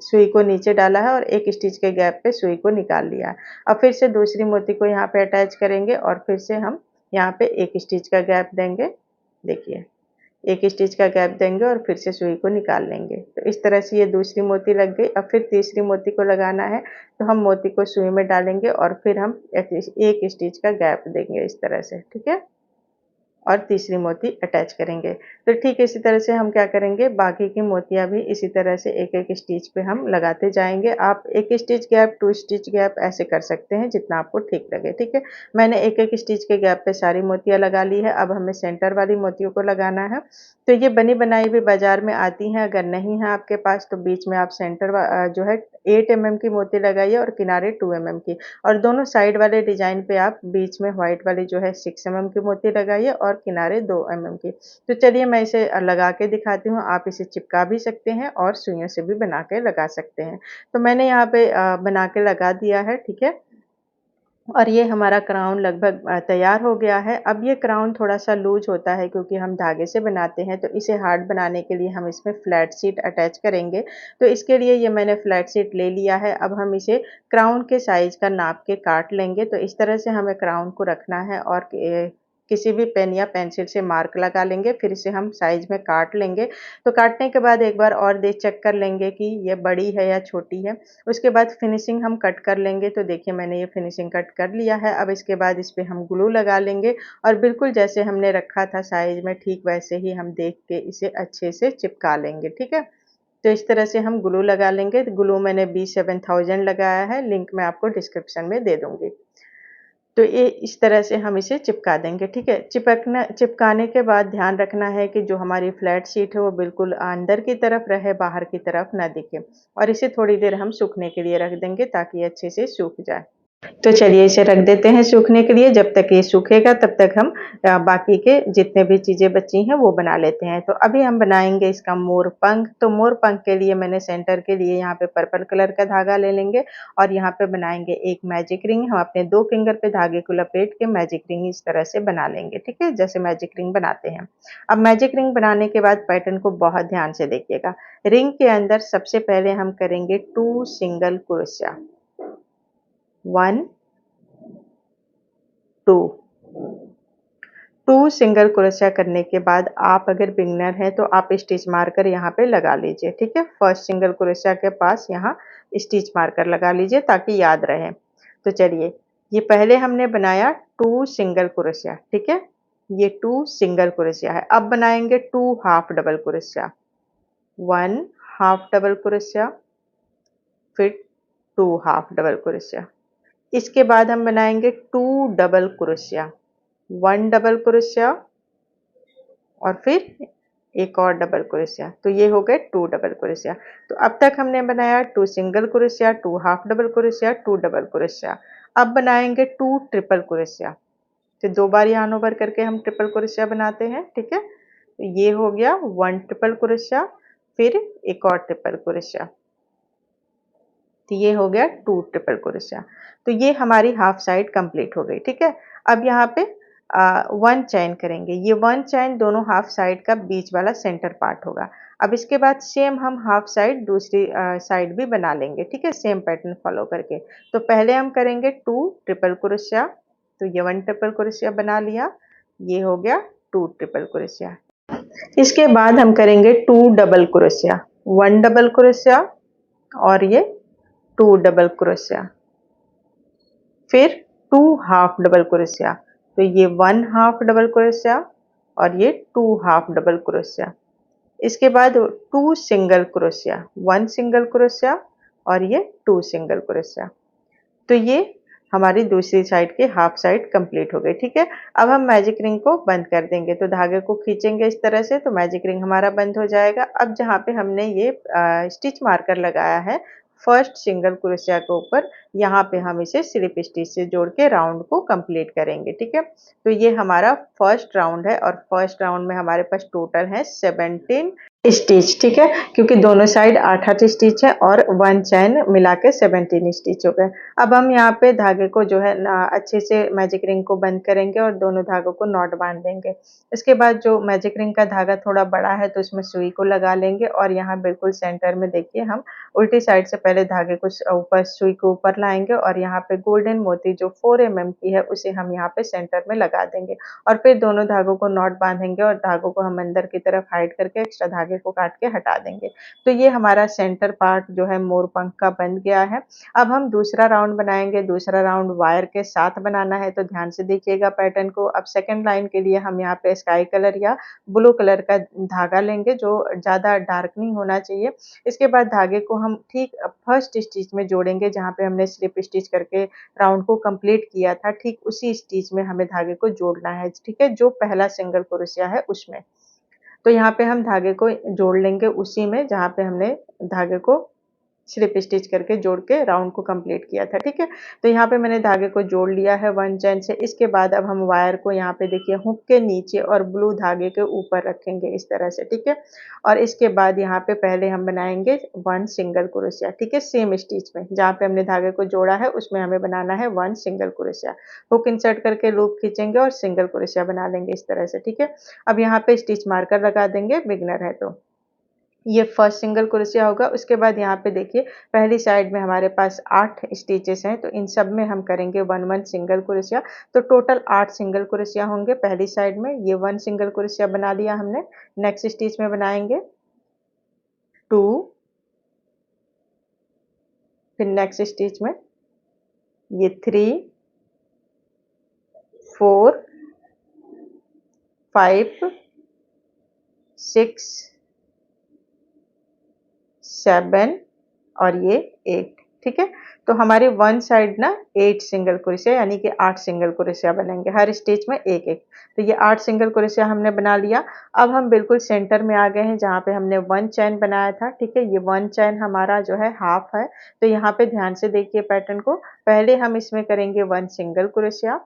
सुई को नीचे डाला है और 1 स्टिच के गैप पे सुई को निकाल लिया है। अब फिर से दूसरी मोती को यहाँ पे अटैच करेंगे और फिर से हम यहाँ पे 1 स्टिच का गैप देंगे, देखिए। 1 स्टिच का गैप देंगे और फिर से सुई को निकाल लेंगे। तो इस तरह से ये दूसरी मोती लग गई। अब फिर तीसरी मोती को लगाना है, तो हम मोती को सुई में डालेंगे और फिर हम एक स्टिच का गैप देंगे इस तरह से, ठीक है? और तीसरी मोती अटैच करेंगे। तो ठीक इसी तरह से हम क्या करेंगे, बाकी की मोतियाँ भी इसी तरह से एक-एक स्टिच पे हम लगाते जाएँगे। आप 1 स्टिच गैप, 2 स्टिच गैप ऐसे कर सकते हैं जितना आपको ठीक लगे, ठीक है। मैंने एक-एक स्टिच के गैप पे सारी मोतियाँ लगा ली है, अब हमें सेंटर वाली मोतियों को लगाना है। तो ये बनी बनाई भी बाज़ार में आती हैं, अगर नहीं है आपके पास तो बीच में आप जो है 8 mm की मोती लगाइए और किनारे 2 mm की, और दोनों साइड वाले डिज़ाइन पे आप बीच में व्हाइट वाली जो है 6 mm की मोती लगाइए और किनारे 2 mm की। तो चलिए मैं इसे लगा के दिखाती हूँ, आप इसे चिपका भी सकते हैं और सुइयों से भी बना के लगा सकते हैं। तो मैंने यहाँ पे बना के लगा दिया है, ठीक है। और ये हमारा क्राउन लगभग तैयार हो गया है। अब ये क्राउन थोड़ा-सा लूज़ होता है क्योंकि हम धागे से बनाते हैं, तो इसे हार्ड बनाने के लिए हम इसमें फ्लैट शीट अटैच करेंगे। तो इसके लिए ये मैंने फ्लैट शीट ले लिया है। अब हम इसे क्राउन के साइज़ का नाप के काट लेंगे। तो इस तरह से हमें क्राउन को रखना है और किसी भी पेन या पेंसिल से मार्क लगा लेंगे, फिर इसे हम साइज़ में काट लेंगे। तो काटने के बाद एक बार और चेक कर लेंगे कि ये बड़ी है या छोटी है। उसके बाद फिनिशिंग हम कट कर लेंगे। तो देखिए मैंने ये फिनिशिंग कट कर लिया है। अब इसके बाद इस पे हम ग्लू लगा लेंगे और बिल्कुल जैसे हमने रखा था साइज़ में, ठीक वैसे ही हम देख के इसे अच्छे से चिपका लेंगे, ठीक है? तो इस तरह से हम ग्लू लगा लेंगे। ग्लू मैंने B7000 लगाया है, लिंक मैं आपको डिस्क्रिप्शन में दे दूँगी। तो ये इस तरह से हम इसे चिपका देंगे, ठीक है। चिपकाने के बाद ध्यान रखना है कि जो हमारी फ्लैट शीट है वो बिल्कुल अंदर की तरफ रहे, बाहर की तरफ ना दिखे, और इसे थोड़ी देर हम सूखने के लिए रख देंगे ताकि ये अच्छे से सूख जाए। तो चलिए इसे रख देते हैं सूखने के लिए। जब तक ये सूखेगा तब तक हम बाकी के जितने भी चीज़ें बची हैं वो बना लेते हैं। तो अभी हम बनाएँगे इसका मोर पंख। तो मोर पंख के लिए मैंने सेंटर के लिए यहाँ पे पर्पल कलर का धागा ले लेंगे और यहाँ पे बनाएँगे एक मैजिक रिंग। हम अपने 2 फिंगर पे धागे को लपेट के मैजिक रिंग इस तरह से बना लेंगे, ठीक है? जैसे मैजिक रिंग बनाते हैं। अब मैजिक रिंग बनाने के बाद पैटर्न को बहुत ध्यान से देखिएगा। रिंग के अंदर सबसे पहले हम करेंगे 2 सिंगल क्रोशिया। 1 2 2 सिंगल क्रोशिया करने के बाद आप अगर बिगिनर हैं तो आप स्टिच मार्कर यहाँ पे लगा लीजिए, ठीक है? फर्स्ट सिंगल क्रोशिया के पास यहाँ स्टिच मार्कर लगा लीजिए ताकि याद रहे। तो चलिए, ये पहले हमने बनाया 2 सिंगल क्रोशिया, ठीक है? ये 2 सिंगल क्रोशिया है। अब बनाएँगे 2 half double crochet. 1 half double crochet, फिर 2 हाफ डबल क्रोशिया। इसके बाद हम बनाएँगे 2 डबल क्रोशिया। 1 डबल क्रोशिया और फिर एक और डबल क्रोशिया। तो ये हो गए 2 डबल क्रोशिया। तो अब तक हमने बनाया 2 single crochet, 2 half double crochet, 2 double crochet. अब बनाएँगे 2 ट्रिपल क्रोशिया। तो 2 बार yarn ओवर करके हम ट्रिपल क्रोशिया बनाते हैं, ठीक है? तो ये हो गया 1 ट्रिपल क्रोशिया, फिर एक और ट्रिपल क्रोशिया। तो ये हो गया 2 ट्रिपल क्रोशिया। तो ये हमारी हाफ साइड कंप्लीट हो गई, ठीक है। अब यहाँ पे 1 चेन करेंगे। ये 1 चेन दोनों हाफ साइड का बीच वाला सेंटर पार्ट होगा। अब इसके बाद सेम हम हाफ साइड दूसरी साइड भी बना लेंगे, ठीक है, सेम पैटर्न फॉलो करके। तो पहले हम करेंगे 2 ट्रिपल क्रोशिया। तो ये 1 ट्रिपल क्रोशिया बना लिया, ये हो गया 2 ट्रिपल क्रोशिया। इसके बाद हम करेंगे 2 डबल क्रोशिया, 1 डबल क्रोशिया और ये 2 डबल क्रोशिया, फिर 2 हाफ डबल क्रोशिया। तो ये 1 हाफ डबल क्रोशिया और ये 2 हाफ डबल क्रोशिया। इसके बाद 2 सिंगल क्रोशिया, 1 सिंगल क्रोशिया और ये 2 सिंगल क्रोशिया। तो ये हमारी दूसरी साइड की हाफ साइड कंप्लीट हो गई, ठीक है। अब हम मैजिक रिंग को बंद कर देंगे। तो धागे को खींचेंगे इस तरह से तो मैजिक रिंग हमारा बंद हो जाएगा। अब जहाँ पे हमने ये स्टिच मार्कर लगाया है फर्स्ट सिंगल क्रोशिया के ऊपर, यहाँ पे हम इसे स्लिप स्टिच से जोड़ के राउंड को कंप्लीट करेंगे, ठीक है। तो ये हमारा फर्स्ट राउंड है और फर्स्ट राउंड में हमारे पास टोटल है 17 स्टिच, ठीक है, क्योंकि दोनों साइड 8-8 स्टिच है और 1 चैन मिला के 17 स्टिच हो गए। अब हम यहाँ पे धागे को जो है ना अच्छे से मैजिक रिंग को बंद करेंगे और दोनों धागों को नॉट बांध देंगे। इसके बाद जो मैजिक रिंग का धागा थोड़ा बड़ा है तो उसमें सुई को लगा लेंगे और यहाँ बिल्कुल सेंटर में देखिए हम उल्टी साइड से पहले धागे को ऊपर सुई को ऊपर लाएंगे और यहाँ पे गोल्डन मोती जो 4 mm की है उसे हम यहाँ पे सेंटर में लगा देंगे और फिर दोनों धागों को नॉट बांधेंगे और धागों को हम अंदर की तरफ हाइड करके एक्स्ट्रा धागे को काट के हटा देंगे। तो ये हमारा सेंटर पार्ट जो है मोर पंख का बन गया है। अब हम दूसरा राउंड बनाएंगे। दूसरा राउंड वायर के साथ बनाना है, तो ध्यान से देखिएगा पैटर्न को। अब सेकंड लाइन के लिए हम यहाँ पे स्काई कलर या ब्लू कलर का धागा लेंगे जो ज़्यादा डार्क नहीं होना चाहिए। इसके बाद धागे को हम ठीक फर्स्ट स्टिच में जोड़ेंगे जहाँ पे हमने स्लिप स्टिच करके राउंड को कंप्लीट किया था, ठीक उसी स्टिच में हमें धागे को जोड़ना है, ठीक है, जो पहला सिंगल क्रोशिया है उसमें। तो यहाँ पे हम धागे को जोड़ लेंगे उसी में जहाँ पे हमने धागे को स्लिप स्टिच करके जोड़ के राउंड को कंप्लीट किया था, ठीक है। तो यहाँ पे मैंने धागे को जोड़ लिया है 1 चैन से। इसके बाद अब हम वायर को यहाँ पे देखिए हुक के नीचे और ब्लू धागे के ऊपर रखेंगे इस तरह से, ठीक है। और इसके बाद यहाँ पे पहले हम बनाएंगे 1 सिंगल क्रोशिया, ठीक है, सेम स्टिच में जहाँ पे हमने धागे को जोड़ा है उसमें हमें बनाना है 1 सिंगल क्रोशिया। हुक इंसर्ट करके लूप खींचेंगे और सिंगल क्रोशिया बना लेंगे इस तरह से, ठीक है। अब यहाँ पे स्टिच मार्कर लगा देंगे, बिगनर है तो ये फर्स्ट सिंगल क्रोशिया होगा। उसके बाद यहाँ पे देखिए पहली साइड में हमारे पास 8 स्टिचेस हैं, तो इन सब में हम करेंगे 1 सिंगल क्रोशिया। तो टोटल 8 सिंगल क्रोशिया होंगे पहली साइड में। ये 1 सिंगल क्रोशिया बना लिया हमने। नेक्स्ट स्टिच में बनाएंगे 2, फिर नेक्स्ट स्टिच में ये 3, 4, 5, 6, 7 और ये 8, ठीक है। तो हमारी वन साइड ना 8 सिंगल क्रोशिया यानी कि 8 सिंगल क्रोशिया बनेंगे, हर स्टिच में एक एक। तो ये 8 सिंगल क्रोशिया हमने बना लिया। अब हम बिल्कुल सेंटर में आ गए हैं जहाँ पे हमने 1 चैन बनाया था, ठीक है। ये 1 चैन हमारा जो है हाफ है। तो यहाँ पे ध्यान से देखिए पैटर्न को। पहले हम इसमें करेंगे 1 सिंगल क्रोशिया,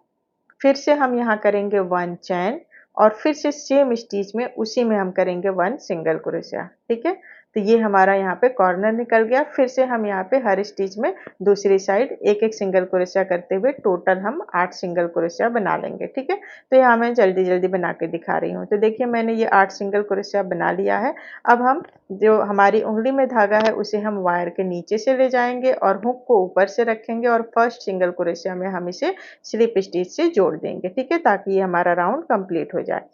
फिर से हम यहाँ करेंगे 1 चैन और फिर से सेम स्टिच में उसी में हम करेंगे 1 सिंगल क्रोशिया, ठीक है। तो ये हमारा यहाँ पे कॉर्नर निकल गया। फिर से हम यहाँ पे हर स्टिच में दूसरी साइड एक एक सिंगल क्रोशिया करते हुए टोटल हम 8 सिंगल क्रोशिया बना लेंगे, ठीक है। तो यहाँ मैं जल्दी जल्दी बना के दिखा रही हूँ। तो देखिए मैंने ये 8 सिंगल क्रोशिया बना लिया है। अब हम जो हमारी उंगली में धागा है उसे हम वायर के नीचे से ले जाएंगे और हुक को ऊपर से रखेंगे और फर्स्ट सिंगल क्रोशिया में हम इसे स्लिप स्टिच से जोड़ देंगे, ठीक है, ताकि ये हमारा राउंड कंप्लीट हो जाए।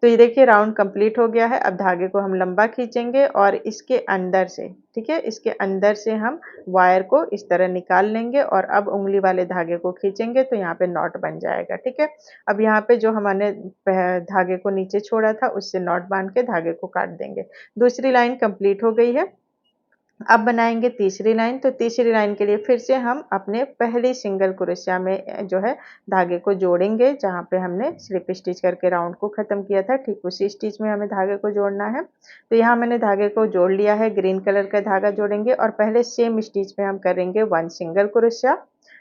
तो ये देखिए राउंड कंप्लीट हो गया है। अब धागे को हम लंबा खींचेंगे और इसके अंदर से, ठीक है, इसके अंदर से हम वायर को इस तरह निकाल लेंगे और अब उंगली वाले धागे को खींचेंगे तो यहाँ पे नॉट बन जाएगा, ठीक है। अब यहाँ पे जो हमने धागे को नीचे छोड़ा था उससे नॉट बांध के धागे को काट देंगे। दूसरी लाइन कंप्लीट हो गई है। अब बनाएंगे तीसरी लाइन। तो तीसरी लाइन के लिए फिर से हम अपने पहली सिंगल क्रोशिया में जो है धागे को जोड़ेंगे जहाँ पे हमने स्लिप स्टिच करके राउंड को खत्म किया था, ठीक उसी स्टिच में हमें धागे को जोड़ना है। तो यहाँ मैंने धागे को जोड़ लिया है, ग्रीन कलर का धागा जोड़ेंगे और पहले सेम स्टिच में हम करेंगे 1 सिंगल क्रोशिया।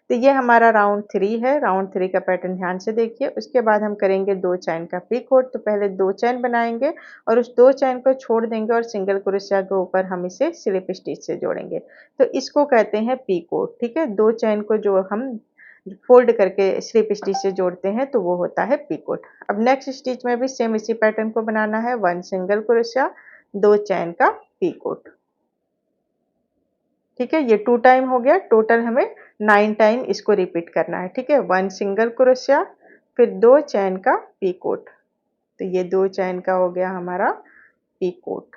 तो ये हमारा राउंड 3 है। राउंड 3 का पैटर्न ध्यान से देखिए। उसके बाद हम करेंगे 2 चैन का पीकोट। तो पहले 2 चैन बनाएंगे और उस 2 चैन को छोड़ देंगे और सिंगल क्रोशिया के ऊपर हम इसे स्लिप स्टिच से जोड़ेंगे। तो इसको कहते हैं पीकोट, ठीक है। 2 चैन को जो हम फोल्ड करके स्लिप स्टिच से जोड़ते हैं तो वो होता है पीकोट। अब नेक्स्ट स्टिच में भी सेम इसी पैटर्न को बनाना है। 1 सिंगल क्रोशिया, 2 चैन का पीकोट, ठीक है। ये 2 टाइम हो गया। टोटल हमें 9 टाइम इसको रिपीट करना है, ठीक है। 1 सिंगल क्रोशिया, फिर 2 चैन का पीकोट। तो ये 2 चैन का हो गया हमारा पीकोट,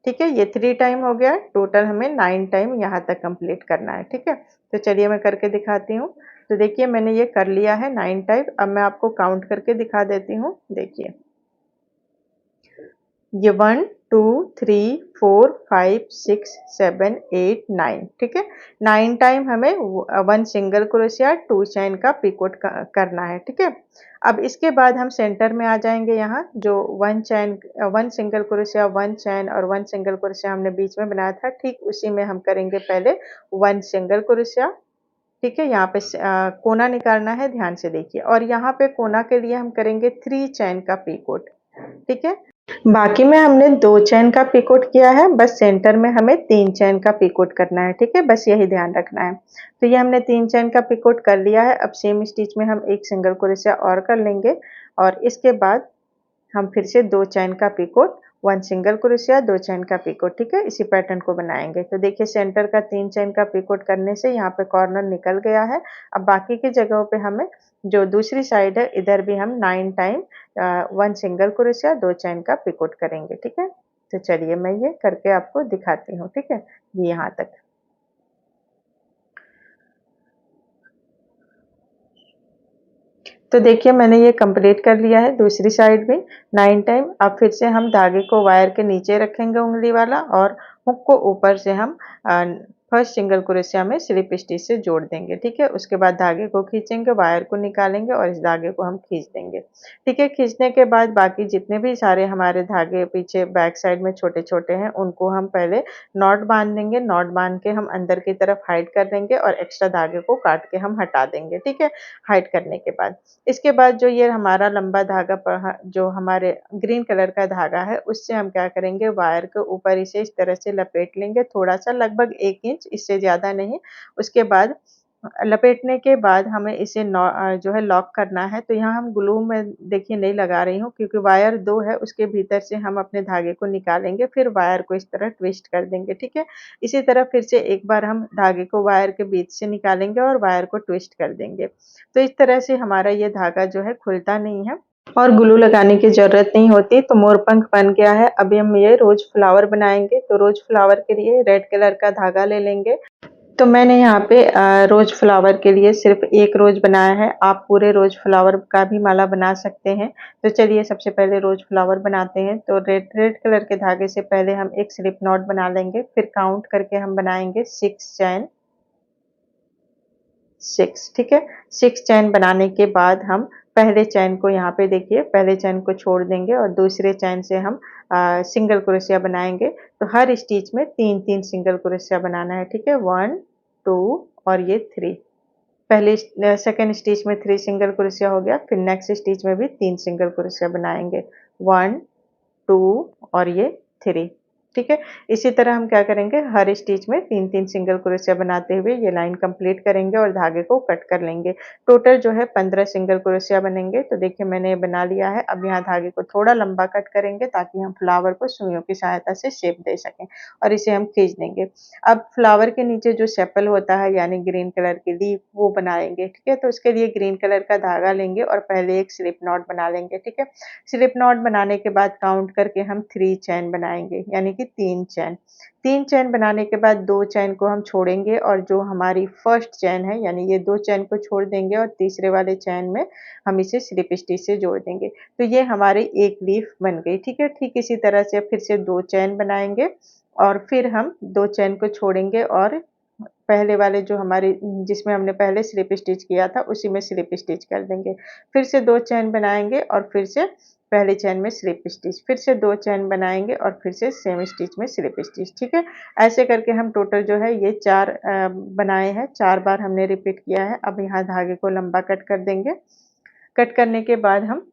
ठीक है। ये 3 टाइम हो गया। टोटल हमें 9 टाइम यहाँ तक कंप्लीट करना है, ठीक है। तो चलिए मैं करके दिखाती हूँ। तो देखिए मैंने ये कर लिया है 9 टाइम। अब मैं आपको काउंट करके दिखा देती हूँ। देखिए ये 1 2 3 4 5 6 7 8 9, ठीक है। 9 टाइम हमें 1 सिंगल क्रोशिया 2 चैन का पीकोट करना है, ठीक है। अब इसके बाद हम सेंटर में आ जाएंगे। यहाँ जो 1 चैन 1 सिंगल क्रोशिया 1 चैन और 1 सिंगल क्रोशिया हमने बीच में बनाया था, ठीक उसी में हम करेंगे पहले 1 सिंगल क्रोशिया, ठीक है। यहाँ पे कोना निकालना है, ध्यान से देखिए। और यहाँ पे कोना के लिए हम करेंगे 3 चैन का पीकोट, ठीक है। बाकी में हमने 2 चैन का पीकोट किया है, बस सेंटर में हमें 3 चैन का पीकोट करना है, ठीक है। बस यही ध्यान रखना है। तो ये हमने 3 चैन का पीकोट कर लिया है। अब सेम स्टिच में हम एक सिंगल क्रोशिया और कर लेंगे और इसके बाद हम फिर से 2 चैन का पीकोट 1 सिंगल क्रोशिया, 2 चेन का पिकोट, ठीक है। इसी पैटर्न को बनाएंगे। तो देखिए सेंटर का 3 चेन का पिकोट करने से यहाँ पे कॉर्नर निकल गया है। अब बाकी की जगहों पे हमें जो दूसरी साइड है इधर भी हम 9 टाइम 1 सिंगल क्रोशिया, 2 चेन का पिकोट करेंगे, ठीक है। तो चलिए मैं ये करके आपको दिखाती हूँ, ठीक है। ये यहाँ तक। तो देखिए मैंने ये कंप्लीट कर लिया है दूसरी साइड भी 9 टाइम। अब फिर से हम धागे को वायर के नीचे रखेंगे उंगली वाला, और हुक को ऊपर से हम फर्स्ट सिंगल क्रोशिया में स्लिप स्टिच से जोड़ देंगे, ठीक है। उसके बाद धागे को खींचेंगे, वायर को निकालेंगे और इस धागे को हम खींच देंगे, ठीक है। खींचने के बाद बाकी जितने भी सारे हमारे धागे पीछे बैक साइड में छोटे छोटे हैं उनको हम पहले नॉट बांध देंगे। नॉट बांध के हम अंदर की तरफ हाइड कर देंगे और एक्स्ट्रा धागे को काट के हम हटा देंगे, ठीक है। हाइड करने के बाद इसके बाद जो ये हमारा लंबा धागा जो हमारे ग्रीन कलर का धागा है उससे हम क्या करेंगे, वायर के ऊपर इसे इस तरह से लपेट लेंगे, थोड़ा सा लगभग 1 इंच, इससे ज़्यादा नहीं। उसके बाद लपेटने के बाद हमें इसे जो है लॉक करना है। तो यहाँ हम ग्लू में देखिए नहीं लगा रही हूँ, क्योंकि वायर 2 है, उसके भीतर से हम अपने धागे को निकालेंगे, फिर वायर को इस तरह ट्विस्ट कर देंगे, ठीक है। इसी तरह फिर से एक बार हम धागे को वायर के बीच से निकालेंगे और वायर को ट्विस्ट कर देंगे। तो इस तरह से हमारा ये धागा जो है खुलता नहीं है और ग्लू लगाने की ज़रूरत नहीं होती। तो मोरपंख बन गया है। अभी हम ये रोज़ फ्लावर बनाएँगे। तो रोज़ फ्लावर के लिए रेड कलर का धागा ले लेंगे। तो मैंने यहाँ पे रोज़ फ्लावर के लिए सिर्फ़ 1 रोज़ बनाया है। आप पूरे रोज़ फ्लावर का भी माला बना सकते हैं। तो चलिए सबसे पहले रोज़ फ्लावर बनाते हैं। तो रेड रेड कलर के धागे से पहले हम एक स्लिप नॉट बना लेंगे, फिर काउंट करके हम बनाएँगे 6 चैन, 6, ठीक है। 6 चैन बनाने के बाद हम पहले चैन को यहाँ पे देखिए पहले चैन को छोड़ देंगे और दूसरे चैन से हम सिंगल क्रोशिया बनाएँगे। तो हर स्टिच में 3-3 सिंगल क्रोशिया बनाना है, ठीक है। 1, 2 और ये 3। पहले सेकंड स्टिच में 3 सिंगल क्रोशिया हो गया, फिर नेक्स्ट स्टिच में भी 3 सिंगल क्रोशिया बनाएँगे। 1, 2 और ये 3, ठीक है। इसी तरह हम क्या करेंगे, हर स्टिच में 3-3 सिंगल क्रोशिया बनाते हुए ये लाइन कंप्लीट करेंगे और धागे को कट कर लेंगे। टोटल जो है 15 सिंगल क्रोशिया बनेंगे। तो देखिए मैंने ये बना लिया है। अब यहाँ धागे को थोड़ा लंबा कट करेंगे ताकि हम फ्लावर को सुइयों की सहायता से शेप दे सकें, और इसे हम खींच देंगे। अब फ्लावर के नीचे जो सेपल होता है यानी ग्रीन कलर की लीफ, वो बनाएंगे, ठीक है। तो उसके लिए ग्रीन कलर का धागा लेंगे और पहले एक स्लिप नॉट बना लेंगे, ठीक है। स्लिप नॉट बनाने के बाद काउंट करके हम 3 चैन बनाएँगे, यानी कि 3 चैन। 3 चैन बनाने के बाद 2 चैन को हम छोड़ेंगे और जो हमारी फर्स्ट चैन है यानी ये 2 चैन को छोड़ देंगे और तीसरे वाले चैन में हम इसे स्लिप स्टिच से जोड़ देंगे। तो ये हमारी एक लीफ बन गई, ठीक है। ठीक इसी तरह से फिर से 2 चैन बनाएँगे और फिर हम 2 चैन को छोड़ेंगे और पहले वाले जो हमारे जिसमें हमने पहले स्लिप स्टिच किया था उसी में स्लिप स्टिच कर देंगे। फिर से 2 चैन बनाएँगे और फिर से पहले चैन में स्लिप स्टिच, फिर से 2 चैन बनाएँगे और फिर से सेम स्टिच में स्लिप स्टिच, ठीक है। ऐसे करके हम टोटल जो है ये 4 बनाए हैं, 4 बार हमने रिपीट किया है। अब यहाँ धागे को लंबा कट कर देंगे। कट करने के बाद हम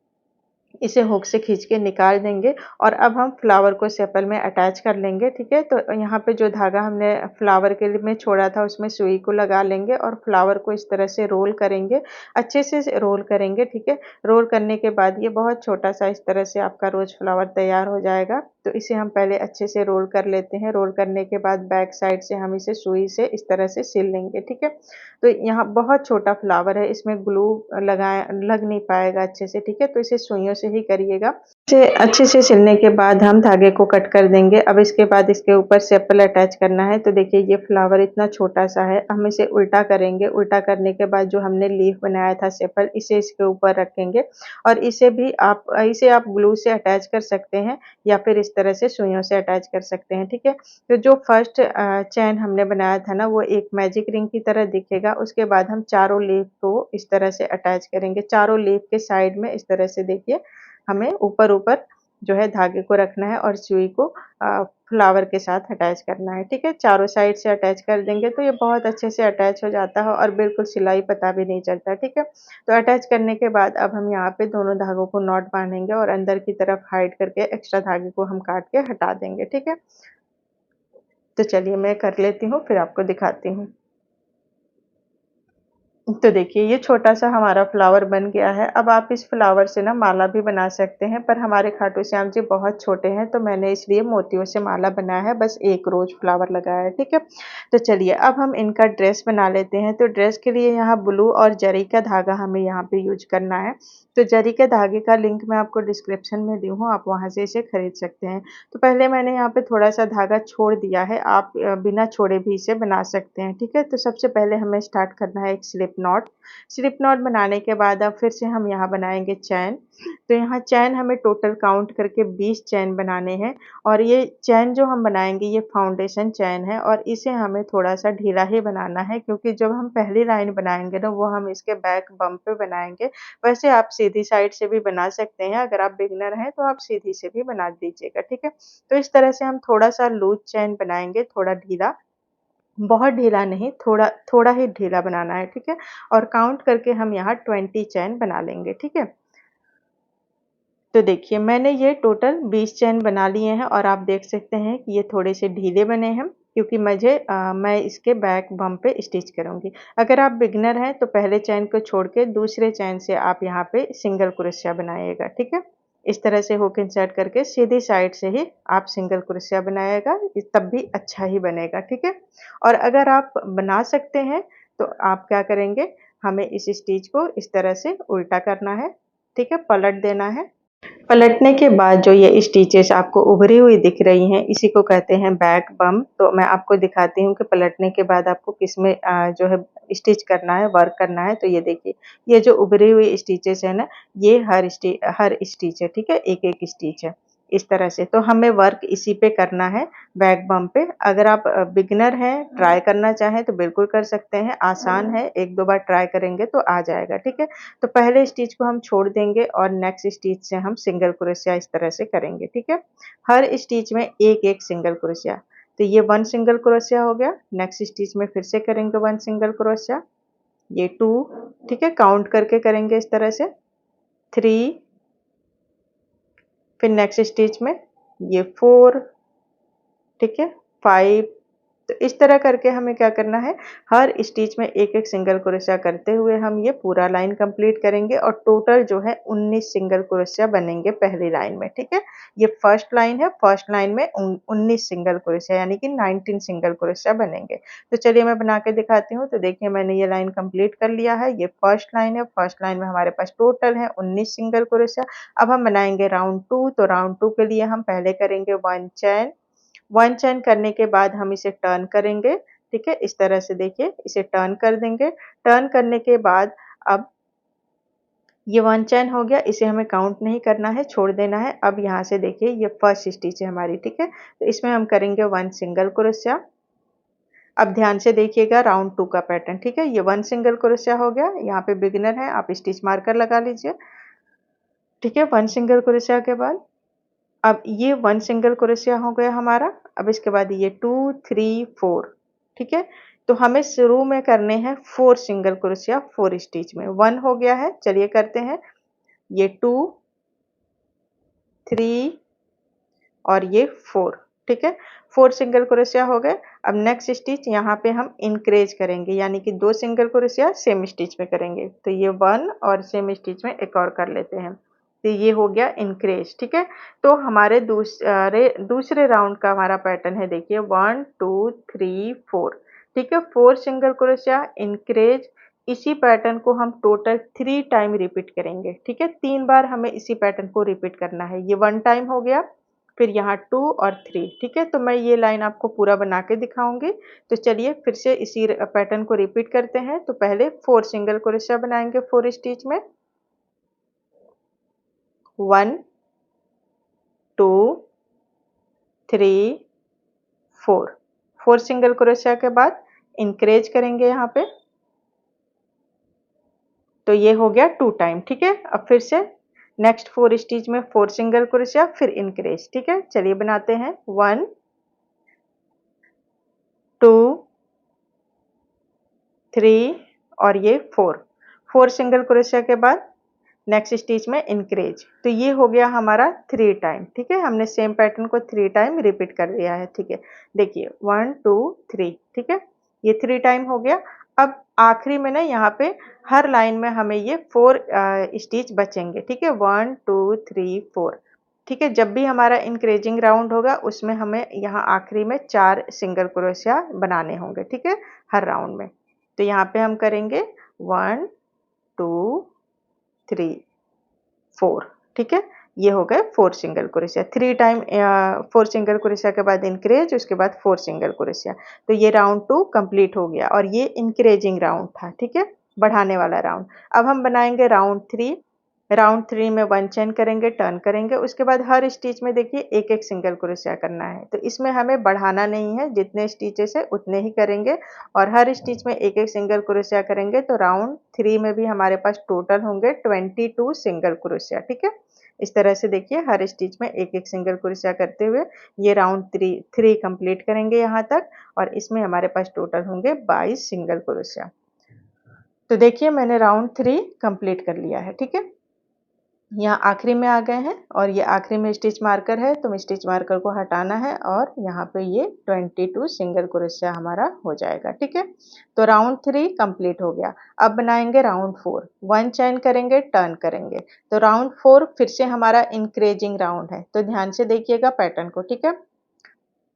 इसे हुक से खींच के निकाल देंगे और अब हम फ्लावर को सेपल में अटैच कर लेंगे, ठीक है। तो यहाँ पे जो धागा हमने फ्लावर के लिए में छोड़ा था उसमें सुई को लगा लेंगे और फ्लावर को इस तरह से रोल करेंगे, अच्छे से रोल करेंगे, ठीक है। रोल करने के बाद ये बहुत छोटा सा इस तरह से आपका रोज फ्लावर तैयार हो जाएगा। तो इसे हम पहले अच्छे से रोल कर लेते हैं। रोल करने के बाद बैक साइड से हम इसे सुई से इस तरह से सिल लेंगे, ठीक है। तो यहाँ बहुत छोटा फ्लावर है, इसमें ग्लू लग नहीं पाएगा अच्छे से, ठीक है। तो इसे सुइयों से ही करिएगा। इसे अच्छे से सिलने के बाद हम धागे को कट कर देंगे। अब इसके बाद इसके ऊपर सेपल अटैच करना है। तो देखिए ये फ्लावर इतना छोटा सा है, हम इसे उल्टा करेंगे। उल्टा करने के बाद जो हमने लीफ बनाया था सेपल, इसे इसके ऊपर रखेंगे और इसे आप ग्लू से अटैच कर सकते हैं या फिर इस तरह से सुइयों से अटैच कर सकते हैं, ठीक है। तो जो फर्स्ट चैन हमने बनाया था ना वो एक मैजिक रिंग की तरह दिखेगा। उसके बाद हम चारों लीफ को इस तरह से अटैच करेंगे। चारों लीफ के साइड में इस तरह से देखिए हमें ऊपर-ऊपर जो है धागे को रखना है और सुई को फ्लावर के साथ अटैच करना है, ठीक है। चारों साइड से अटैच कर देंगे तो ये बहुत अच्छे से अटैच हो जाता है और बिल्कुल सिलाई पता भी नहीं चलता, ठीक है। तो अटैच करने के बाद अब हम यहाँ पे दोनों धागों को नॉट बांधेंगे और अंदर की तरफ हाइड करके एक्स्ट्रा धागे को हम काट के हटा देंगे, ठीक है। तो चलिए मैं कर लेती हूँ फिर आपको दिखाती हूँ। तो देखिए ये छोटा-सा हमारा फ्लावर बन गया है। अब आप इस फ्लावर से ना माला भी बना सकते हैं, पर हमारे खाटू श्याम जी बहुत छोटे हैं, तो मैंने इसलिए मोतियों से माला बनाया है, बस 1 रोज़ फ्लावर लगाया है, ठीक है? तो चलिए अब हम इनका ड्रेस बना लेते हैं। तो ड्रेस के लिए यहाँ ब्लू और जरी का धागा हमें यहाँ पे यूज़ करना है। तो जरी के धागे का लिंक मैं आपको डिस्क्रिप्शन में दी हूँ, आप वहाँ से इसे खरीद सकते हैं। तो पहले मैंने यहाँ पे थोड़ा-सा धागा छोड़ दिया है, आप बिना छोड़े भी इसे बना सकते हैं, ठीक है? तो सबसे पहले हमें स्टार्ट करना है एक स्लिप नॉट। स्लिप नॉट बनाने के बाद अब फिर से हम यहाँ बनाएँगे चैन। तो यहाँ चैन हमें टोटल काउंट करके 20 चैन बनाने हैं और ये चैन जो हम बनाएँगे ये फाउंडेशन चैन है और इसे हमें थोड़ा-सा ढीला ही बनाना है, क्योंकि जब हम पहली लाइन बनाएँगे ना वो हम इसके बैक बम पे बनाएँगे। वैसे आप सीधी साइड से भी बना सकते हैं, अगर आप बिगिनर हैं तो आप सीधी से भी बना दीजिएगा, ठीक है? तो इस तरह से हम थोड़ा-सा लूज़ चैन बनाएँगे, थोड़ा ढीला, बहुत ढीला नहीं, थोड़ा थोड़ा ही ढीला बनाना है, ठीक है? और काउंट करके हम यहाँ 20 चैन बना लेंगे, ठीक है? तो देखिए मैंने ये टोटल 20 चैन बना लिए हैं और आप देख सकते हैं कि ये थोड़े से ढीले बने हैं, क्योंकि मैं इसके बैक बम पे स्टिच करूँगी। अगर आप बिगिनर हैं तो पहले चैन को छोड़ के दूसरे चैन से आप यहाँ पे सिंगल क्रोशिया बनाइएगा, ठीक है? इस तरह से हुक इंसर्ट करके सीधी साइड से ही आप सिंगल क्रोशिया बनाइएगा, तब भी अच्छा ही बनेगा, ठीक है? और अगर आप बना सकते हैं तो आप क्या करेंगे, हमें इस स्टिच को इस तरह से उल्टा करना है, ठीक है? पलट देना है। पलटने के बाद जो ये स्टिचेस आपको उभरी हुई दिख रही हैं, इसी को कहते हैं बैक बम। तो मैं आपको दिखाती हूँ कि पलटने के बाद आपको किसमें जो है स्टिच करना है, वर्क करना है। तो ये देखिए, ये जो उभरी हुई स्टिचेस है ना, ये हर स्टिच है, ठीक है? एक-एक स्टिच है, इस तरह से। तो हमें वर्क इसी पे करना है, बैक बम पे। अगर आप बिगिनर हैं, ट्राई करना चाहें तो बिल्कुल कर सकते हैं, आसान है, 1-2 बार ट्राई करेंगे तो आ जाएगा, ठीक है? तो पहले स्टिच को हम छोड़ देंगे और नेक्स्ट स्टिच से हम सिंगल क्रोशिया इस तरह से करेंगे, ठीक है? हर स्टिच में एक-एक सिंगल क्रोशिया। तो ये 1 सिंगल क्रोशिया हो गया, नेक्स्ट स्टिच में फिर से करेंगे 1 सिंगल क्रोशिया, ये 2, ठीक है? काउंट करके करेंगे इस तरह से, 3, फिर नेक्स्ट स्टिच में ये 4, ठीक है? 5, तो इस तरह करके हमें क्या करना है, हर स्टिच में एक-एक सिंगल क्रोशिया करते हुए हम ये पूरा लाइन कंप्लीट करेंगे और टोटल जो है 19 सिंगल क्रोशिया बनेंगे पहली लाइन में, ठीक है? ये फर्स्ट लाइन है, फर्स्ट लाइन में 19 सिंगल क्रोशिया यानी कि 19 सिंगल क्रोशिया बनेंगे। तो चलिए मैं बना के दिखाती हूँ। तो देखिए मैंने ये लाइन कंप्लीट कर लिया है, ये फर्स्ट लाइन है, फर्स्ट लाइन में हमारे पास टोटल है 19 सिंगल क्रोशिया। अब हम बनाएँगे राउंड 2, तो राउंड 2 के लिए हम पहले करेंगे 1 चैन, 1 चैन करने के बाद हम इसे टर्न करेंगे, ठीक है? इस तरह से देखिए इसे टर्न कर देंगे। टर्न करने के बाद अब ये 1 चैन हो गया, इसे हमें काउंट नहीं करना है, छोड़ देना है। अब यहाँ से देखिए ये फर्स्ट स्टिच है हमारी, ठीक है? तो इसमें हम करेंगे 1 सिंगल क्रोशिया। अब ध्यान से देखिएगा राउंड 2 का पैटर्न, ठीक है? ये 1 सिंगल क्रोशिया हो गया, यहाँ पे बिगिनर हैं, आप स्टिच मार्कर लगा लीजिए, ठीक है? 1 सिंगल क्रोशिया के बाद अब ये 1 सिंगल क्रोशिया हो गया हमारा। अब इसके बाद ये 2, 3, 4, ठीक है? तो हमें शुरू में करने हैं 4 सिंगल क्रोशिया 4 स्टिच में। 1 हो गया है, चलिए करते हैं। ये 2, 3 और ये 4, ठीक है? 4 सिंगल क्रोशिया हो गए। अब नेक्स्ट स्टिच यहाँ पे हम इंक्रीज करेंगे, यानी कि 2 सिंगल क्रोशिया सेम स्टिच में करेंगे। तो ये 1 और सेम स्टिच में एक और कर लेते हैं। तो ये हो गया इंक्रीज, ठीक है? तो हमारे दूसरे राउंड का हमारा पैटर्न है, देखिए 1, 2, 3, 4, ठीक है? 4 सिंगल क्रोशिया इंक्रीज, इसी पैटर्न को हम टोटल 3 टाइम रिपीट करेंगे, ठीक है? 3 बार हमें इसी पैटर्न को रिपीट करना है। ये 1 टाइम हो गया, फिर यहाँ 2 और 3, ठीक है? तो मैं ये लाइन आपको पूरा बना के दिखाऊँगी। तो चलिए फिर से इसी पैटर्न को रिपीट करते हैं। तो पहले 4 सिंगल क्रोशिया बनाएँगे 4 स्टिच में, 1, 2, 3, 4, 4 सिंगल क्रोशिया के बाद इंक्रीज करेंगे यहाँ पे। तो ये हो गया 2 टाइम, ठीक है? अब फिर से नेक्स्ट 4 स्टिच में 4 सिंगल क्रोशिया फिर इंक्रीज, ठीक है? चलिए बनाते हैं, 1, 2, 3 और ये 4, 4 सिंगल क्रोशिया के बाद नेक्स्ट स्टिच में इंक्रीज। तो ये हो गया हमारा 3 टाइम, ठीक है? हमने सेम पैटर्न को 3 टाइम रिपीट कर लिया है, ठीक है? देखिए 1, 2, 3, ठीक है? ये 3 टाइम हो गया। अब आखिरी में ना यहाँ पे हर लाइन में हमें ये 4 स्टिच बचेंगे, ठीक है, 1 2 3 4, ठीक है। जब भी हमारा इंक्रीजिंग राउंड होगा उसमें हमें यहाँ आखिरी में 4 सिंगल क्रोशिया बनाने होंगे, ठीक है, हर राउंड में। तो यहाँ पे हम करेंगे 1 2 3 4, ठीक है। ये हो गए 4 single crochet, 3 time 4 single crochet के बाद इंक्रीज, उसके बाद 4 सिंगल क्रोशिया। तो ये राउंड 2 कंप्लीट हो गया और ये इंक्रीजिंग राउंड था, ठीक है, बढ़ाने वाला राउंड। अब हम बनाएंगे राउंड 3। राउंड 3 में 1 चेन करेंगे, टर्न करेंगे, उसके बाद हर स्टिच में देखिए एक एक सिंगल क्रोशिया करना है। तो इसमें हमें बढ़ाना नहीं है, जितने स्टिचेस है उतने ही करेंगे और हर स्टिच में एक एक सिंगल क्रोशिया करेंगे। तो राउंड 3 में भी हमारे पास टोटल होंगे 22 सिंगल क्रोशिया, ठीक है। इस तरह से देखिए हर स्टिच में एक एक सिंगल क्रोशिया करते हुए ये राउंड 3 कंप्लीट करेंगे यहाँ तक, और इसमें हमारे पास टोटल होंगे 22 सिंगल क्रोशिया। तो देखिए मैंने राउंड 3 कंप्लीट कर लिया है, ठीक है। यहाँ आखिरी में आ गए हैं और ये आखिरी में स्टिच मार्कर है, तो स्टिच मार्कर को हटाना है और यहाँ पे ये 22 सिंगल क्रोशिया हमारा हो जाएगा, ठीक है। तो राउंड 3 कंप्लीट हो गया। अब बनाएंगे राउंड 4, 1 चेन करेंगे, टर्न करेंगे। तो राउंड 4 फिर से हमारा इंक्रीजिंग राउंड है, तो ध्यान से देखिएगा पैटर्न को, ठीक है।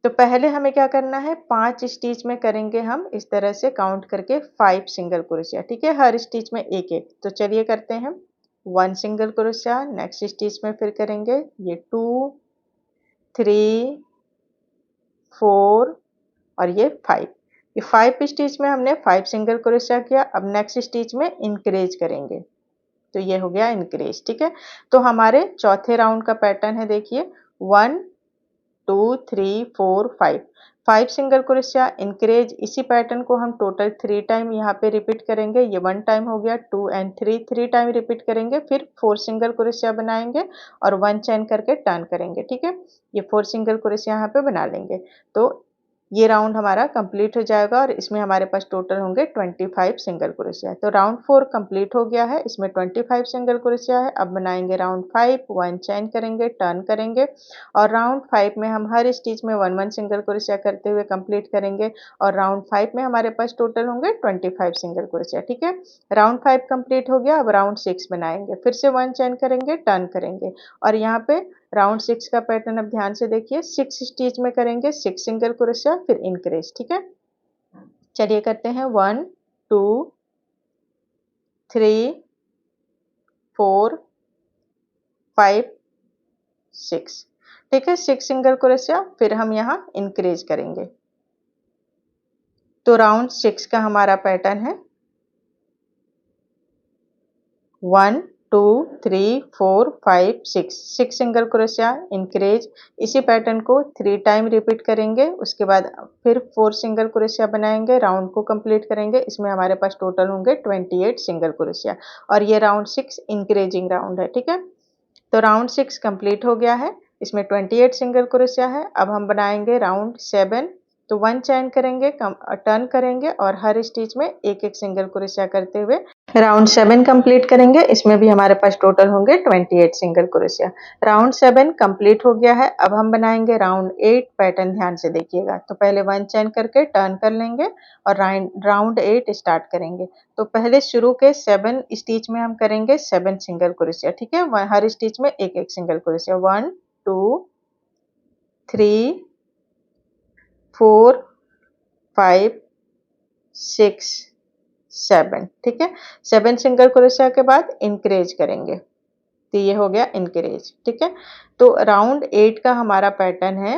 तो पहले हमें क्या करना है, 5 स्टिच में करेंगे हम इस तरह से काउंट करके 5 सिंगल क्रोशिया, ठीक है, हर स्टिच में एक एक। तो चलिए करते हैं। 1 सिंगल क्रोशिया, नेक्स्ट स्टिच में फिर करेंगे ये 2 3 4 और ये 5। ये 5 स्टिच में हमने 5 सिंगल क्रोशिया किया। अब नेक्स्ट स्टिच में इंक्रीज करेंगे, तो ये हो गया इंक्रीज, ठीक है। तो हमारे चौथे राउंड का पैटर्न है, देखिए 1 2 3 4 5, 5 सिंगल क्रोशिया, इंक्रीज। इसी पैटर्न को हम टोटल 3 टाइम यहाँ पे रिपीट करेंगे। ये 1 टाइम हो गया, 2 एंड 3 टाइम रिपीट करेंगे, फिर 4 सिंगल क्रोशिया बनाएंगे और 1 चेन करके टर्न करेंगे, ठीक है। ये 4 सिंगल क्रोशिया यहाँ पे बना लेंगे। तो ये राउंड हमारा कंप्लीट हो जाएगा और इसमें हमारे पास टोटल होंगे 25 सिंगल क्रोशिया। तो राउंड 4 कंप्लीट हो गया है, इसमें 25 सिंगल क्रोशिया है। अब बनाएंगे राउंड 5, 1 चेन करेंगे, टर्न करेंगे और राउंड 5 में हम हर स्टिच में 1 1 सिंगल क्रोशिया करते हुए कंप्लीट करेंगे और राउंड 5 में हमारे पास टोटल होंगे 25 सिंगल क्रोशिया, ठीक है। राउंड 5 कंप्लीट हो गया। अब राउंड 6 बनाएंगे, फिर से 1 चेन करेंगे, टर्न करेंगे और यहाँ पे राउंड 6 का पैटर्न अब ध्यान से देखिए, 6 स्टिच में करेंगे 6 सिंगल क्रोशिया, फिर इंक्रीज, ठीक है। चलिए करते हैं 1 2 3 4 5 6, ठीक है, 6 सिंगल क्रोशिया, फिर हम यहाँ इंक्रीज करेंगे। तो राउंड 6 का हमारा पैटर्न है 1 2 3 4 5 6, 6 सिंगल क्रोशिया, इंक्रीज। इसी पैटर्न को 3 टाइम रिपीट करेंगे, उसके बाद फिर 4 सिंगल क्रोशिया बनाएंगे, राउंड को कंप्लीट करेंगे। इसमें हमारे पास टोटल होंगे 28 सिंगल क्रोशिया और ये राउंड 6 इंक्रीजिंग राउंड है, ठीक है। तो राउंड 6 कंप्लीट हो गया है, इसमें 28 सिंगल क्रोशिया है। अब हम बनाएंगे राउंड 7। तो 1 चेन करेंगे, टर्न करेंगे और हर स्टिच में एक एक सिंगल क्रोशिया करते हुए राउंड 7 कंप्लीट करेंगे। इसमें भी हमारे पास टोटल होंगे 28 सिंगल क्रोशिया। राउंड 7 कंप्लीट हो गया है। अब हम बनाएंगे राउंड 8। पैटर्न ध्यान से देखिएगा। तो पहले 1 चेन करके टर्न कर लेंगे और राउंड 8 स्टार्ट करेंगे। तो पहले शुरू के 7 स्टिच में हम करेंगे 7 सिंगल क्रोशिया, ठीक है, हर स्टिच में एक एक सिंगल क्रोशिया। 1 2 3 4 5 6 7, ठीक है। 7 सिंगल क्रोशिया के बाद इंक्रीज करेंगे, तो ये हो गया इंक्रीज, ठीक है। तो राउंड 8 का हमारा पैटर्न है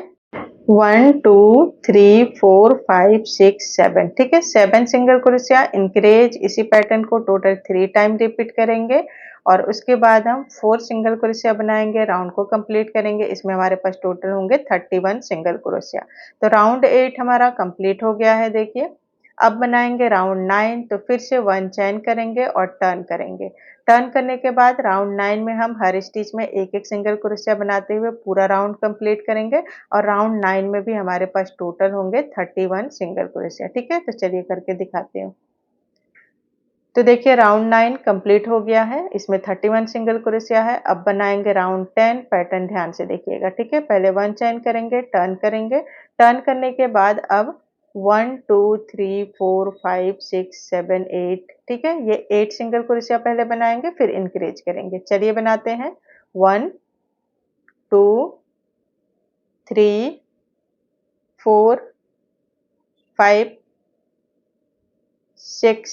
1 2 3 4 5 6 7, ठीक है, 7 सिंगल क्रोशिया, इंक्रीज। इसी पैटर्न को टोटल 3 टाइम रिपीट करेंगे और उसके बाद हम 4 सिंगल क्रोशिया बनाएंगे, राउंड को कंप्लीट करेंगे। इसमें हमारे पास टोटल होंगे 31 सिंगल क्रोशिया। तो राउंड 8 हमारा कंप्लीट हो गया है, देखिए। अब बनाएंगे राउंड 9। तो फिर से 1 चेन करेंगे और टर्न करेंगे। टर्न करने के बाद राउंड 9 में हम हर स्टिच में एक एक सिंगल क्रोशिया बनाते हुए पूरा राउंड कंप्लीट करेंगे और राउंड 9 में भी हमारे पास टोटल होंगे 31 सिंगल क्रोशिया, ठीक है। तो चलिए करके दिखाती हूँ। तो देखिए राउंड 9 कंप्लीट हो गया है, इसमें 31 सिंगल क्रोशिया है। अब बनाएंगे राउंड 10। पैटर्न ध्यान से देखिएगा, ठीक है। पहले 1 चेन करेंगे, टर्न करेंगे, टर्न करने के बाद अब 1 2 3 4 5 6 7 8, ठीक है। ये 8 सिंगल क्रोशिया पहले बनाएंगे, फिर इंक्रीज करेंगे। चलिए बनाते हैं। 1 2 3 4 5 6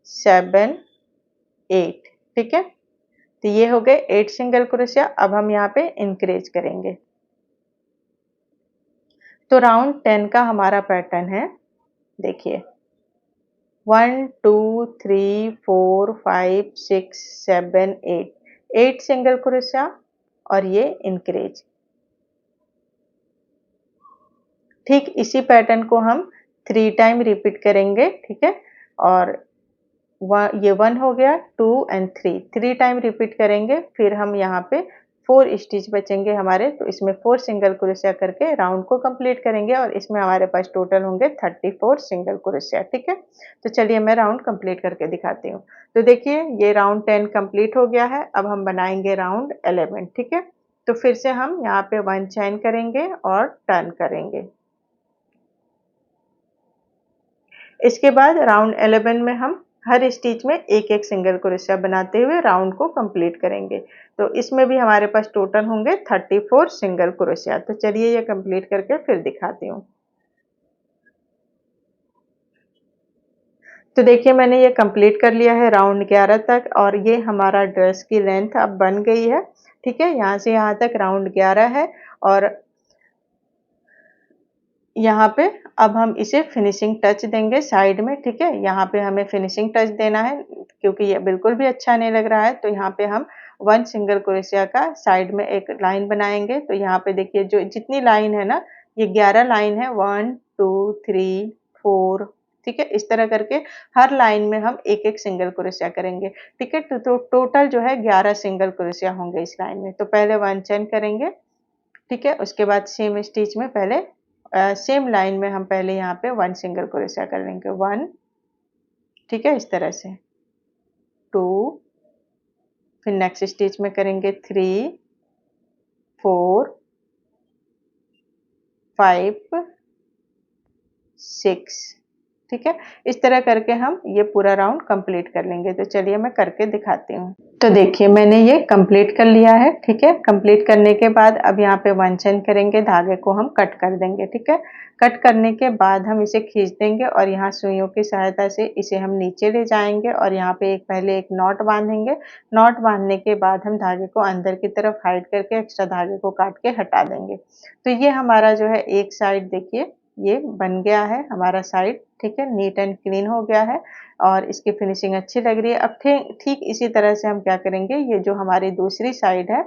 7 8, ठीक है। तो ये हो गए 8 सिंगल क्रोशिया। अब हम यहाँ पे इंक्रीज करेंगे। तो राउंड 10 का हमारा पैटर्न है, देखिए 1 2 3 4 5 6 7 8, 8 सिंगल क्रोशिया और ये इंक्रीज। ठीक इसी पैटर्न को हम 3 टाइम रिपीट करेंगे, ठीक है। और ये 1 हो गया, 2 एंड 3 टाइम रिपीट करेंगे। फिर हम यहाँ पे 4 स्टिच बचेंगे हमारे, तो इसमें 4 सिंगल क्रोशिया करके राउंड को कंप्लीट करेंगे और इसमें हमारे पास टोटल होंगे 34 सिंगल क्रोशिया, ठीक है। तो चलिए मैं राउंड कंप्लीट करके दिखाती हूँ। तो देखिए ये राउंड 10 कंप्लीट हो गया है। अब हम बनाएंगे राउंड 11, ठीक है। तो फिर से हम यहाँ पे 1 चेन करेंगे और टर्न करेंगे। इसके बाद राउंड 11 में हम हर स्टिच में एक एक सिंगल क्रोशिया बनाते हुए राउंड को कंप्लीट करेंगे। तो इसमें भी हमारे पास टोटल होंगे 34 सिंगल क्रोशिया। तो चलिए ये कंप्लीट करके फिर दिखाती हूँ। तो देखिए मैंने ये कंप्लीट कर लिया है राउंड 11 तक, और ये हमारा ड्रेस की लेंथ अब बन गई है, ठीक है। यहाँ से यहाँ तक राउंड 11 है और यहाँ पे अब हम इसे फिनिशिंग टच देंगे साइड में, ठीक है। यहाँ पे हमें फिनिशिंग टच देना है क्योंकि ये बिल्कुल भी अच्छा नहीं लग रहा है। तो यहाँ पे हम 1 सिंगल क्रोशिया का साइड में एक लाइन बनाएंगे। तो यहाँ पे देखिए जो जितनी लाइन है ना, ये 11 लाइन है, 1 2 3 4, ठीक है। इस तरह करके हर लाइन में हम एक एक सिंगल क्रोशिया करेंगे, ठीक है। तो टोटल जो है 11 सिंगल क्रोशिया होंगे इस लाइन में। तो पहले 1 चेन करेंगे, ठीक है। उसके बाद सेम स्टिच में पहले सेम लाइन में हम पहले यहाँ पे 1 सिंगल क्रोशिया कर लेंगे, 1, ठीक है, इस तरह से 2, फिर नेक्स्ट स्टिच में करेंगे 3 4 5 6, ठीक है। इस तरह करके हम ये पूरा राउंड कंप्लीट कर लेंगे। तो चलिए मैं करके दिखाती हूँ। तो देखिए मैंने ये कंप्लीट कर लिया है, ठीक है। कंप्लीट करने के बाद अब यहाँ पे 1 चेन करेंगे, धागे को हम कट कर देंगे, ठीक है। कट करने के बाद हम इसे खींच देंगे और यहाँ सुइयों की सहायता से इसे हम नीचे ले जाएंगे और यहाँ पे पहले एक नॉट बांधेंगे। नॉट बांधने के बाद हम धागे को अंदर की तरफ हाइड करके एक्स्ट्रा धागे को काट के हटा देंगे। तो ये हमारा जो है एक साइड देखिए ये बन गया है हमारा साइड, ठीक है। नीट एंड क्लीन हो गया है और इसकी फिनिशिंग अच्छी लग रही है। अब ठीक इसी तरह से हम क्या करेंगे, ये जो हमारी दूसरी साइड है,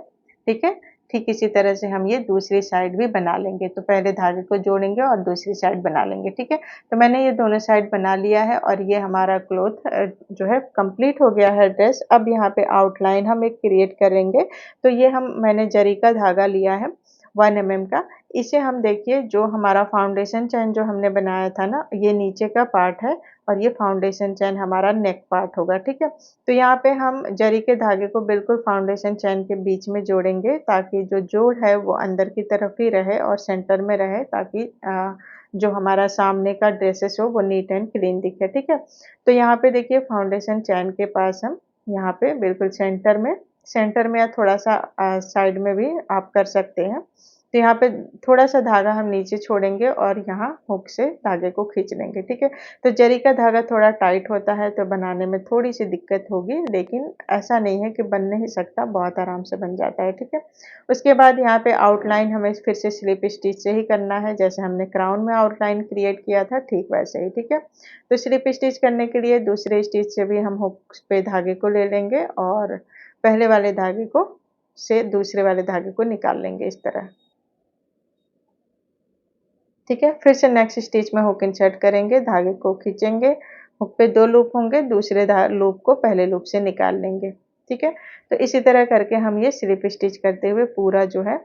ठीक है, ठीक इसी तरह से हम ये दूसरी साइड भी बना लेंगे। तो पहले धागे को जोड़ेंगे और दूसरी साइड बना लेंगे, ठीक है। तो मैंने ये दोनों साइड बना लिया है और ये हमारा क्लॉथ जो है कंप्लीट हो गया है ड्रेस। अब यहाँ पे आउटलाइन हम एक क्रिएट करेंगे। तो ये मैंने जरी का धागा लिया है 1 mm का। इसे हम देखिए जो हमारा फाउंडेशन चैन जो हमने बनाया था ना, ये नीचे का पार्ट है और ये फाउंडेशन चैन हमारा नेक पार्ट होगा, ठीक है। तो यहाँ पे हम जरी के धागे को बिल्कुल फाउंडेशन चैन के बीच में जोड़ेंगे ताकि जो जोड़ है वो अंदर की तरफ ही रहे और सेंटर में रहे, ताकि जो हमारा सामने का ड्रेसेस हो वो नीट एंड क्लीन दिखे, ठीक है। तो यहाँ पे देखिए फाउंडेशन चैन के पास हम यहाँ पे बिल्कुल सेंटर में या थोड़ा सा साइड में भी आप कर सकते हैं। तो यहाँ पे थोड़ा सा धागा हम नीचे छोड़ेंगे और यहाँ हुक से धागे को खींच लेंगे, ठीक है। तो जरी का धागा थोड़ा टाइट होता है तो बनाने में थोड़ी सी दिक्कत होगी, लेकिन ऐसा नहीं है कि बन नहीं सकता, बहुत आराम से बन जाता है, ठीक है। उसके बाद यहाँ पे आउटलाइन हमें फिर से स्लिप स्टिच से ही करना है, जैसे हमने क्राउन में आउटलाइन क्रिएट किया था ठीक वैसे ही, ठीक है। तो स्लिप स्टिच करने के लिए दूसरे स्टिच से भी हम हुक पे धागे को ले लेंगे और पहले वाले धागे को से दूसरे वाले धागे को निकाल लेंगे इस तरह, ठीक है। फिर से नेक्स्ट स्टिच में हुक इंसर्ट करेंगे, धागे को खींचेंगे, हुक पे 2 लूप होंगे, दूसरे लूप को पहले लूप से निकाल लेंगे, ठीक है। तो इसी तरह करके हम ये स्लिप स्टिच करते हुए पूरा जो है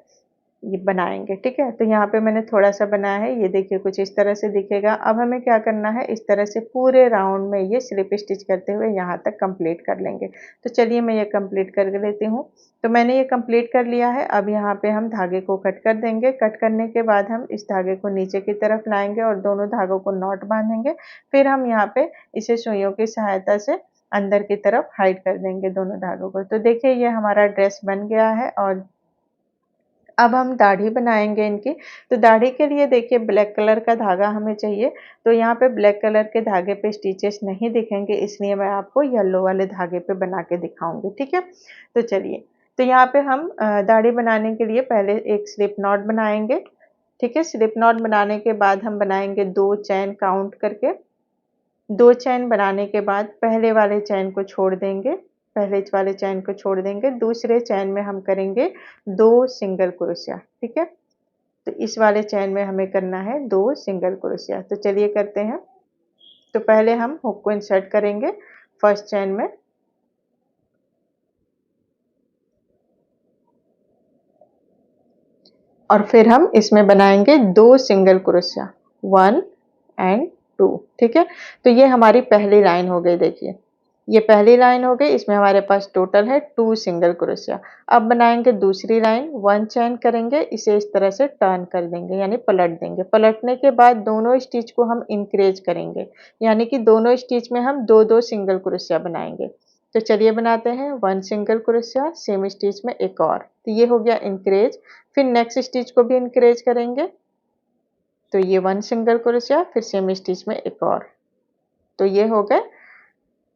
ये बनाएंगे। ठीक है, तो यहाँ पे मैंने थोड़ा सा बनाया है, ये देखिए कुछ इस तरह से दिखेगा। अब हमें क्या करना है, इस तरह से पूरे राउंड में ये स्लिप स्टिच करते हुए यहाँ तक कंप्लीट कर लेंगे। तो चलिए मैं ये कंप्लीट कर लेती हूँ। तो मैंने ये कंप्लीट कर लिया है। अब यहाँ पे हम धागे को कट कर देंगे। कट करने के बाद हम इस धागे को नीचे की तरफ लाएंगे और दोनों धागों को नॉट बांधेंगे। फिर हम यहाँ पे इसे सुइयों की सहायता से अंदर की तरफ हाइड कर देंगे दोनों धागों को। तो देखिए ये हमारा ड्रेस बन गया है। और अब हम दाढ़ी बनाएंगे इनकी। तो दाढ़ी के लिए देखिए ब्लैक कलर का धागा हमें चाहिए। तो यहाँ पे ब्लैक कलर के धागे पे स्टिचेस नहीं दिखेंगे, इसलिए मैं आपको येलो वाले धागे पे बना के दिखाऊंगी। ठीक है, तो चलिए। तो यहाँ पे हम दाढ़ी बनाने के लिए पहले एक स्लिप नॉट बनाएंगे। ठीक है, स्लिप नॉट बनाने के बाद हम बनाएंगे 2 चैन काउंट करके। 2 चैन बनाने के बाद पहले वाले चैन को छोड़ देंगे, पहले वाले चैन को छोड़ देंगे। दूसरे चैन में हम करेंगे 2 सिंगल क्रोशिया। ठीक है, तो इस वाले चैन में हमें करना है 2 सिंगल क्रोशिया। तो चलिए करते हैं। तो पहले हम हुक को इंसर्ट करेंगे फर्स्ट चैन में, और फिर हम इसमें बनाएंगे 2 सिंगल क्रोशिया, 1 एंड 2। ठीक है, तो ये हमारी पहली लाइन हो गई। देखिए ये पहली लाइन हो गई, इसमें हमारे पास टोटल है 2 सिंगल क्रोशिया। अब बनाएंगे दूसरी लाइन, 1 चैन करेंगे, इसे इस तरह से टर्न कर देंगे यानी पलट देंगे। पलटने के बाद दोनों स्टिच को हम इंक्रीज करेंगे, यानी कि दोनों स्टिच में हम 2-2 सिंगल क्रोशिया बनाएंगे। तो चलिए बनाते हैं। 1 सिंगल क्रोशिया, सेम स्टिच में एक और, तो ये हो गया इंक्रीज। फिर नेक्स्ट स्टिच को भी इंक्रीज करेंगे, तो ये 1 सिंगल क्रोशिया, फिर सेम स्टिच में एक और, तो ये हो गए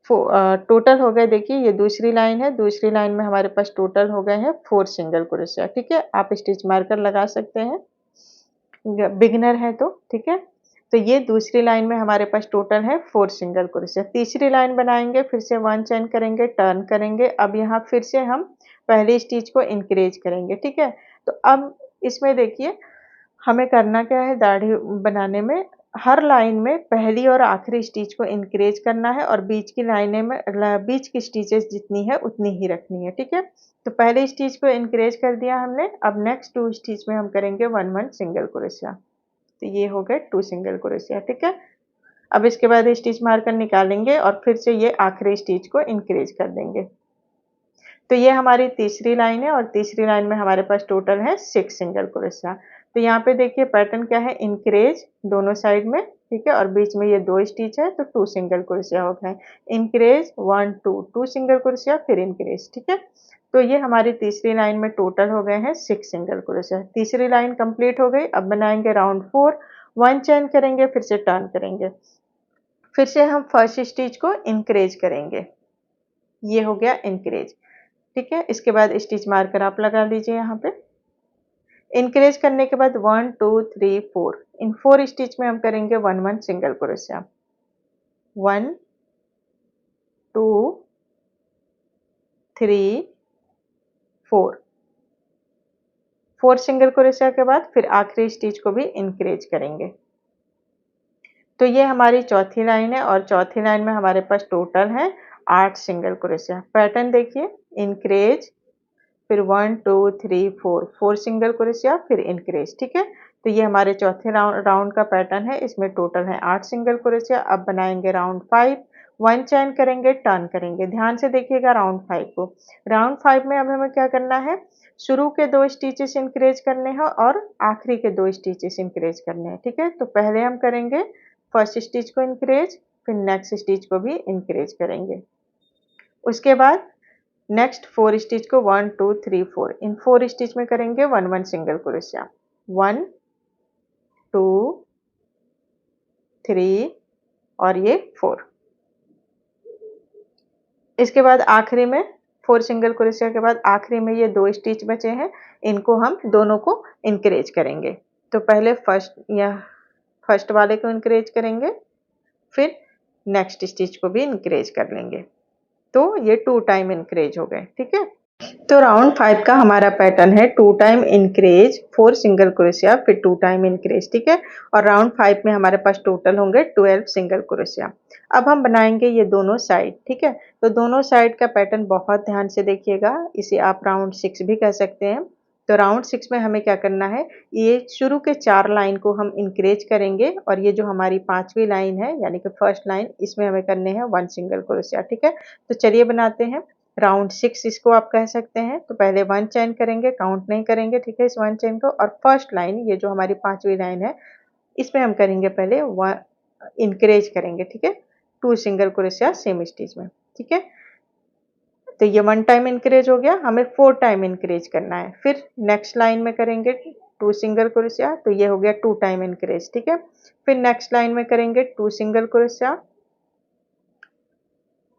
टोटल हो गए। देखिए ये दूसरी लाइन है, दूसरी लाइन में हमारे पास टोटल हो गए हैं 4 सिंगल क्रोशिया। ठीक है, आप स्टिच मार्कर लगा सकते हैं, बिगिनर है तो। ठीक है, तो ये दूसरी लाइन में हमारे पास टोटल है 4 सिंगल क्रोशिया। तीसरी लाइन बनाएंगे, फिर से 1 चैन करेंगे, टर्न करेंगे। अब यहाँ फिर से हम पहली स्टिच को इंक्रीज करेंगे। ठीक है, तो अब इसमें देखिए हमें करना क्या है, दाढ़ी बनाने में हर लाइन में पहली और आखिरी स्टिच को इंक्रीज करना है, और बीच की लाइनें में बीच की स्टिचेस जितनी है उतनी ही रखनी है। ठीक है, तो पहले स्टिच को इंक्रीज कर दिया हमने। अब नेक्स्ट 2 स्टिच में हम करेंगे 1-1 सिंगल क्रोशिया। तो ये हो गए 2 सिंगल क्रोशिया। ठीक है, अब इसके बाद स्टिच मार्कर निकालेंगे और फिर से ये आखिरी स्टिच को इंक्रीज कर देंगे। तो ये हमारी तीसरी लाइन है, और तीसरी लाइन में हमारे पास टोटल है 6 सिंगल क्रोशिया। तो यहाँ पे देखिए पैटर्न क्या है, इंक्रीज दोनों साइड में। ठीक है, और बीच में ये 2 स्टिच है, तो 2 सिंगल क्रोशिया हो गए। इंक्रीज 1 2 2 सिंगल क्रोशिया, फिर इंक्रीज। ठीक है, तो ये हमारी तीसरी लाइन में टोटल हो गए हैं 6 सिंगल क्रोशिया। तीसरी लाइन कंप्लीट हो गई। अब बनाएंगे राउंड 4, 1 चैन करेंगे, फिर से टर्न करेंगे, फिर से हम फर्स्ट स्टिच को इंक्रीज करेंगे। ये हो गया इंक्रीज। ठीक है, इसके बाद स्टिच मार्कर आप लगा लीजिए यहाँ पे। इंक्रीज करने के बाद 1 2 3 4, इन 4 स्टिच में हम करेंगे 1-1 सिंगल क्रोशिया। 1 2 3 4, 4 सिंगल क्रोशिया के बाद फिर आखिरी स्टिच को भी इंक्रीज करेंगे। तो ये हमारी चौथी लाइन है, और चौथी लाइन में हमारे पास टोटल है 8 सिंगल क्रोशिया। पैटर्न देखिए, इंक्रीज, फिर 1 2 3 4, 4 सिंगल क्रोशिया, फिर इंक्रीज। ठीक है, तो ये हमारे चौथे राउंड का पैटर्न है, इसमें टोटल है 8 सिंगल क्रोशिया। अब बनाएंगे राउंड 5, 1 चैन करेंगे, टर्न करेंगे। ध्यान से देखिएगा राउंड 5 को। राउंड 5 में अब हमें क्या करना है, शुरू के 2 स्टिचेस इंक्रीज करने हैं और आखिरी के 2 स्टिचेस इंक्रीज करने हैं। ठीक है, तो पहले हम करेंगे फर्स्ट स्टिच को इंक्रीज, फिर नेक्स्ट स्टिच को भी इंक्रीज करेंगे। उसके बाद नेक्स्ट 4 स्टिच को 1 2 3 4, इन 4 स्टिच में करेंगे 1-1 सिंगल क्रोशिया। 1 2 3 और ये 4। इसके बाद आखिरी में 4 सिंगल क्रोशिया के बाद आखिरी में ये 2 स्टिच बचे हैं, इनको हम दोनों को इंक्रीज करेंगे। तो पहले फर्स्ट वाले को इंक्रीज करेंगे, फिर नेक्स्ट स्टिच को भी इंक्रीज कर लेंगे। तो ये 2 टाइम इंक्रीज हो गए। ठीक है, तो राउंड 5 का हमारा पैटर्न है 2 टाइम इंक्रीज, 4 सिंगल क्रोशिया, फिर 2 टाइम इंक्रीज। ठीक है, और राउंड 5 में हमारे पास टोटल होंगे 12 सिंगल क्रोशिया। अब हम बनाएंगे ये दोनों साइड। ठीक है, तो दोनों साइड का पैटर्न बहुत ध्यान से देखिएगा, इसे आप राउंड 6 भी कह सकते हैं। तो राउंड 6 में हमें क्या करना है, ये शुरू के 4 लाइन को हम इंक्रीज करेंगे और ये जो हमारी 5वीं लाइन है यानी कि फर्स्ट लाइन, इसमें हमें करने हैं 1 सिंगल क्रोशिया, ठीक है। तो चलिए बनाते हैं। राउंड 6 इसको आप कह सकते हैं। तो पहले 1 चेन करेंगे, काउंट नहीं करेंगे, ठीक है, इस 1 चेन को, और फर्स्ट लाइन ये जो हमारी 5वीं लाइन है इसमें हम करेंगे पहले 1 इंक्रीज करेंगे, ठीक है, 2 सिंगल क्रोशिया सेम स्टिच में, ठीक है। तो ये 1 टाइम इंक्रीज हो गया, हमें 4 टाइम इंक्रीज करना है। फिर नेक्स्ट लाइन में करेंगे 2 सिंगल क्रोशिया, तो ये हो गया 2 टाइम इंक्रीज, ठीक है। फिर नेक्स्ट लाइन में करेंगे 2 सिंगल क्रोशिया,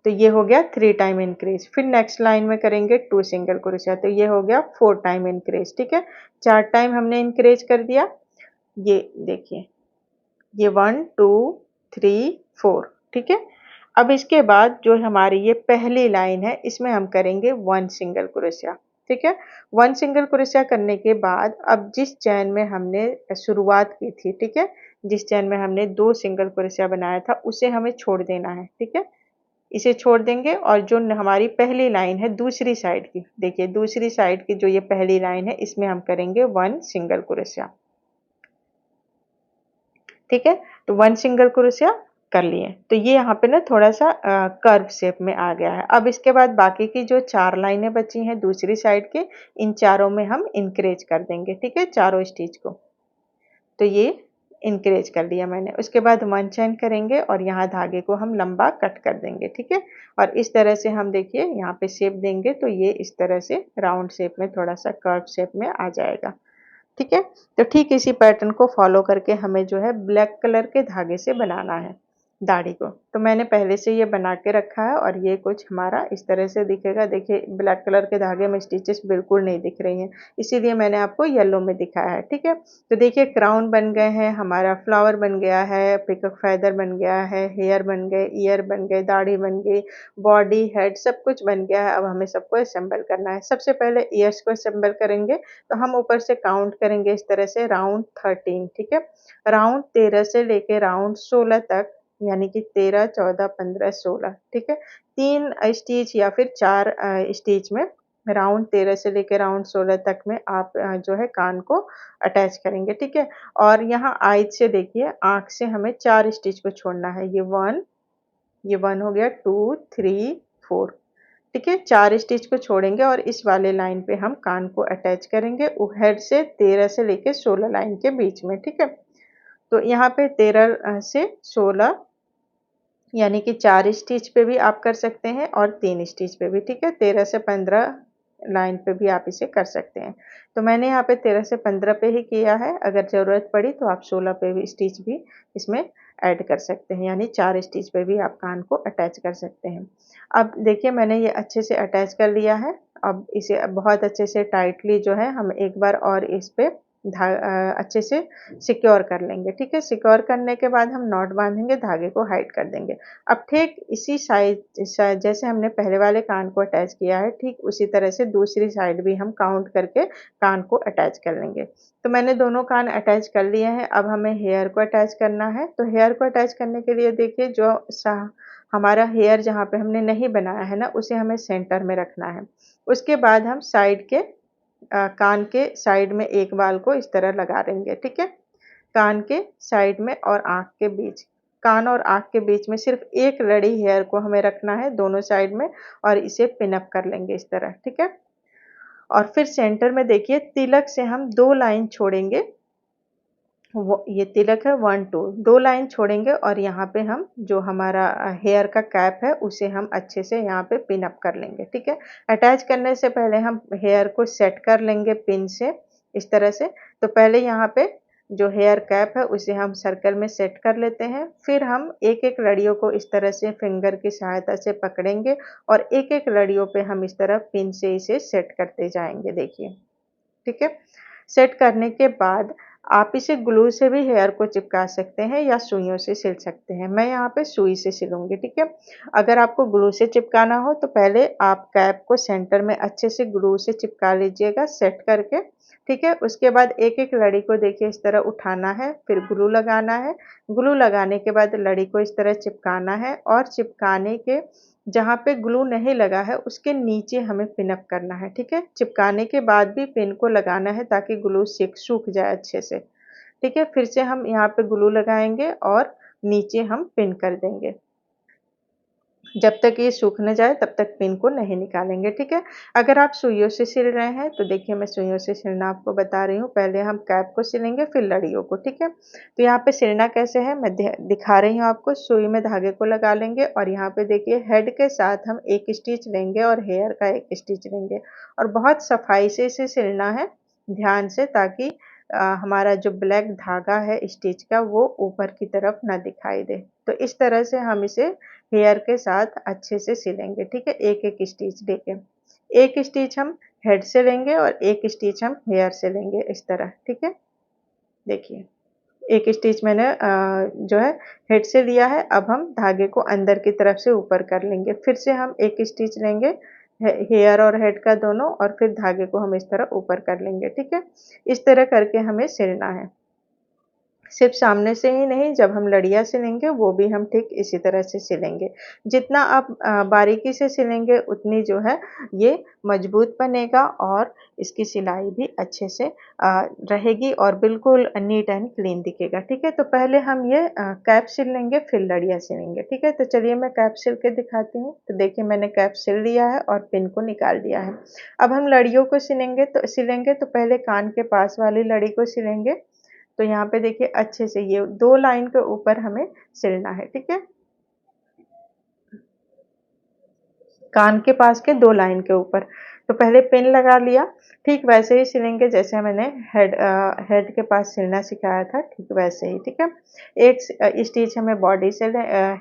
तो ये हो गया 3 टाइम इंक्रीज। फिर नेक्स्ट लाइन में करेंगे 2 सिंगल क्रोशिया, तो ये हो गया 4 टाइम इंक्रीज, ठीक है। 4 टाइम हमने इंक्रीज कर दिया। ये देखिए, ये 1 2 3 4, ठीक है। अब इसके बाद जो हमारी ये पहली लाइन है इसमें हम करेंगे 1 सिंगल क्रोशिया, ठीक है। 1 सिंगल क्रोशिया करने के बाद अब जिस चैन में हमने शुरुआत की थी, ठीक है, जिस चैन में हमने 2 सिंगल क्रोशिया बनाया था उसे हमें छोड़ देना है, ठीक है। इसे छोड़ देंगे और जो हमारी पहली लाइन है दूसरी साइड की, देखिए दूसरी साइड की जो ये पहली लाइन है इसमें हम करेंगे 1 सिंगल क्रोशिया, ठीक है। तो 1 सिंगल क्रोशिया कर लिए, तो ये यहाँ पे ना थोड़ा सा कर्व शेप में आ गया है। अब इसके बाद बाकी की जो 4 लाइनें बची हैं दूसरी साइड के, इन चारों में हम इंक्रीज कर देंगे, ठीक है, चारों स्टिच को। तो ये इंक्रीज कर लिया मैंने। उसके बाद 1 चेन करेंगे और यहाँ धागे को हम लंबा कट कर देंगे, ठीक है। और इस तरह से हम देखिए यहाँ पे शेप देंगे तो ये इस तरह से राउंड शेप में, थोड़ा सा कर्व शेप में आ जाएगा, ठीक है। तो ठीक इसी पैटर्न को फॉलो करके हमें जो है ब्लैक कलर के धागे से बनाना है दाढ़ी को। तो मैंने पहले से ये बना के रखा है और ये कुछ हमारा इस तरह से दिखेगा। देखिए ब्लैक कलर के धागे में स्टिचेस बिल्कुल नहीं दिख रही हैं, इसीलिए मैंने आपको येलो में दिखाया है, ठीक है। तो देखिए क्राउन बन गए हैं, हमारा फ्लावर बन गया है, पिकॉक फेदर बन गया है, हेयर बन गए, ईयर बन गए, दाढ़ी बन गई, बॉडी, हेड सब कुछ बन गया है। अब हमें सबको असेंबल करना है। सबसे पहले ईयर्स को असेंबल करेंगे, तो हम ऊपर से काउंट करेंगे इस तरह से राउंड 13, ठीक है। राउंड 13 से लेके राउंड 16 तक, यानी कि 13 14 15 16, ठीक है। 3 स्टिच या फिर 4 स्टिच में राउंड 13 से लेके राउंड 16 तक में आप जो है कान को अटैच करेंगे, ठीक है। और यहाँ आइज से देखिए, आँख से हमें 4 स्टिच को छोड़ना है। ये 1 हो गया, 2 3 4, ठीक है। 4 स्टिच को छोड़ेंगे और इस वाले लाइन पे हम कान को अटैच करेंगे हेड से 13 से लेके 16 लाइन के बीच में, ठीक है। तो यहाँ पे 13 से 16 यानी कि 4 स्टिच पे भी आप कर सकते हैं और 3 स्टिच पे भी, ठीक है। 13 से 15 लाइन पे भी आप इसे कर सकते हैं। तो मैंने यहाँ पे 13 से 15 पे ही किया है। अगर ज़रूरत पड़ी तो आप 16 पे भी स्टिच भी इसमें ऐड कर सकते हैं, यानी 4 स्टिच पे भी आप कान को अटैच कर सकते हैं। अब देखिए मैंने ये अच्छे से अटैच कर लिया है। अब इसे बहुत अच्छे से टाइटली जो है हम एक बार और इस पे अच्छे से सिक्योर कर लेंगे, ठीक है। सिक्योर करने के बाद हम नॉट बांधेंगे, धागे को हाइड कर देंगे। अब ठीक इसी साइड जैसे हमने पहले वाले कान को अटैच किया है, ठीक उसी तरह से दूसरी साइड भी हम काउंट करके कान को अटैच कर लेंगे। तो मैंने दोनों कान अटैच कर लिए हैं। अब हमें हेयर को अटैच करना है। तो हेयर को अटैच करने के लिए देखिए जो हमारा हेयर जहाँ पे हमने नहीं बनाया है ना, उसे हमें सेंटर में रखना है। उसके बाद हम साइड के कान के साइड में एक बाल को इस तरह लगा देंगे, ठीक है। कान के साइड में और आँख के बीच, कान और आँख के बीच में सिर्फ एक लड़ी हेयर को हमें रखना है दोनों साइड में, और इसे पिन अप कर लेंगे इस तरह, ठीक है। और फिर सेंटर में देखिए तिलक से हम 2 लाइन छोड़ेंगे। वो ये तिलक है 1 2, 2 लाइन छोड़ेंगे और यहाँ पे हम जो हमारा हेयर का कैप है उसे हम अच्छे से यहाँ पे पिन अप कर लेंगे, ठीक है। अटैच करने से पहले हम हेयर को सेट कर लेंगे पिन से इस तरह से। तो पहले यहाँ पे जो हेयर कैप है उसे हम सर्कल में सेट कर लेते हैं। फिर हम एक-एक लड़ियों को इस तरह से फिंगर की सहायता से पकड़ेंगे और एक-एक लड़ियों पे हम इस तरह पिन से इसे सेट करते जाएंगे, देखिए, ठीक है। सेट करने के बाद आप इसे ग्लू से भी हेयर को चिपका सकते हैं या सुइयों से सिल सकते हैं। मैं यहाँ पे सुई से सिलूंगी, ठीक है। अगर आपको ग्लू से चिपकाना हो तो पहले आप कैप को सेंटर में अच्छे से ग्लू से चिपका लीजिएगा सेट करके। ठीक है। उसके बाद एक-एक लड़ी को देखिए इस तरह उठाना है, फिर ग्लू लगाना है। ग्लू लगाने के बाद लड़ी को इस तरह चिपकाना है और चिपकाने के जहाँ पे ग्लू नहीं लगा है उसके नीचे हमें पिन अप करना है, ठीक है। चिपकाने के बाद भी पिन को लगाना है ताकि ग्लू सूख जाए अच्छे से, ठीक है। फिर से हम यहाँ पे ग्लू लगाएँगे और नीचे हम पिन कर देंगे। जब तक ये सूख न जाए तब तक पिन को नहीं निकालेंगे, ठीक है। अगर आप सुइयों से सिल रहे हैं तो देखिए मैं सुइयों से सिलना आपको बता रही हूँ। पहले हम कैप को सिलेंगे फिर लड़ियों को, ठीक है। तो यहाँ पे सिलना कैसे है मैं दिखा रही हूँ आपको। सुई में धागे को लगा लेंगे और यहाँ पे देखिए हेड के साथ हम एक स्टिच लेंगे और हेयर का एक स्टिच लेंगे और बहुत सफाई से इसे सिलना है, ध्यान से, ताकि हमारा जो ब्लैक धागा है स्टिच का वो ऊपर की तरफ ना दिखाई दे। तो इस तरह से हम इसे हेयर के साथ अच्छे से सिलेंगे, ठीक है, एक-एक स्टिच लेके। एक स्टिच हम हेड से लेंगे और एक स्टिच हम हेयर से लेंगे इस तरह, ठीक है। देखिए, एक स्टिच मैंने जो है हेड से लिया है, अब हम धागे को अंदर की तरफ से ऊपर कर लेंगे। फिर से हम एक स्टिच लेंगे हेयर और हेड का दोनों और फिर धागे को हम इस तरह ऊपर कर लेंगे, ठीक है। इस तरह करके हमें सिलना है। सिर्फ सामने से ही नहीं, जब हम लड़ियाँ सिलेंगे वो भी हम ठीक इसी तरह से सिलेंगे। जितना आप बारीकी से सिलेंगे उतनी जो है ये मजबूत बनेगा और इसकी सिलाई भी अच्छे से रहेगी और बिल्कुल नीट एंड क्लीन दिखेगा, ठीक है। तो पहले हम ये कैप सिल लेंगे फिर लड़ियाँ सिलेंगे, ठीक है। तो चलिए मैं कैप सिल के दिखाती हूँ। तो देखिए मैंने कैप सिल लिया है और पिन को निकाल दिया है। अब हम लड़ियों को सिलेंगे तो पहले कान के पास वाली लड़ी को सिलेंगे। तो यहाँ पे देखिए अच्छे से ये 2 लाइन के ऊपर हमें सिलना है, ठीक है? कान के पास के 2 लाइन के ऊपर। तो पहले पिन लगा लिया, ठीक वैसे ही सिलेंगे जैसे मैंने हेड के पास सिलना सिखाया था, ठीक वैसे ही, ठीक है? एक स्टिच हमें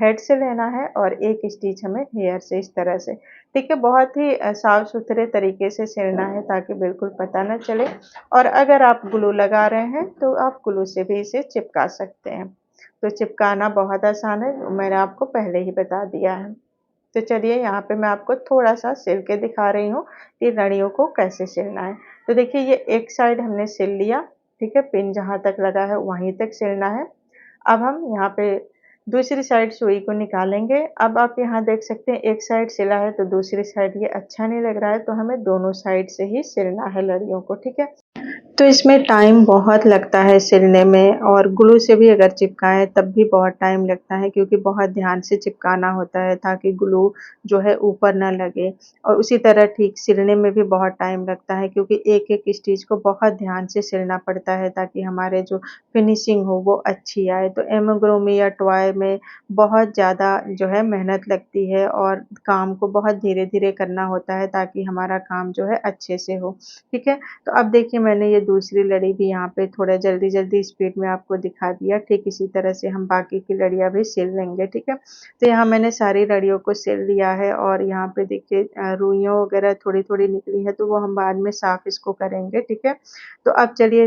हेड से लेना है और एक स्टिच हमें हेयर से, इस तरह से, ठीक है? बहुत ही साफ-सुथरे तरीके से सिलना है ताकि बिल्कुल पता ना चले और अगर आप ग्लू लगा रहे हैं, तो आप ग्लू से भी इसे चिपका सकते हैं। तो चिपकाना बहुत आसान है, मैंने आपको पहले ही बता दिया है। तो चलिए यहाँ पे मैं आपको थोड़ा-सा सिल के दिखा रही हूँ कि लड़ियों को कैसे सिलना है। तो देखिए ये एक साइड हमने सिल लिया, ठीक है? पिन जहाँ तक लगा है वहीं तक सिलना है। अब हम यहाँ पे दूसरी साइड सुई को निकालेंगे। अब आप यहाँ देख सकते हैं एक साइड सिला है तो दूसरी साइड ये अच्छा नहीं लग रहा है, तो हमें दोनों साइड से ही सिलना है लड़ियों को, ठीक है? तो इसमें टाइम बहुत लगता है सिलने में और ग्लू से भी अगर चिपकाएँ तब भी बहुत टाइम लगता है क्योंकि बहुत ध्यान से चिपकाना होता है ताकि ग्लू जो है ऊपर ना लगे और उसी तरह ठीक सिलने में भी बहुत टाइम लगता है क्योंकि एक-एक स्टिच को बहुत ध्यान से सिलना पड़ता है ताकि हमारे जो फिनिशिंग हो वो अच्छी आए। तो एमोग्रोमी या टॉय में बहुत ज़्यादा जो है मेहनत लगती है और काम को बहुत धीरे-धीरे करना होता है ताकि हमारा काम जो है अच्छे से हो, ठीक है? तो अब देखिए मैंने ये दूसरी लड़ी भी यहाँ पे थोड़ा जल्दी-जल्दी स्पीड में आपको दिखा दिया। ठीक इसी तरह से हम बाकी की लड़ियाँ भी सिल लेंगे, ठीक है? तो यहाँ मैंने सारी लड़ियों को सिल लिया है और यहाँ पे देखिए रुइयाँ वगैरह थोड़ी-थोड़ी निकली है तो वो हम बाद में साफ़ इसको करेंगे, ठीक है? तो अब चलिए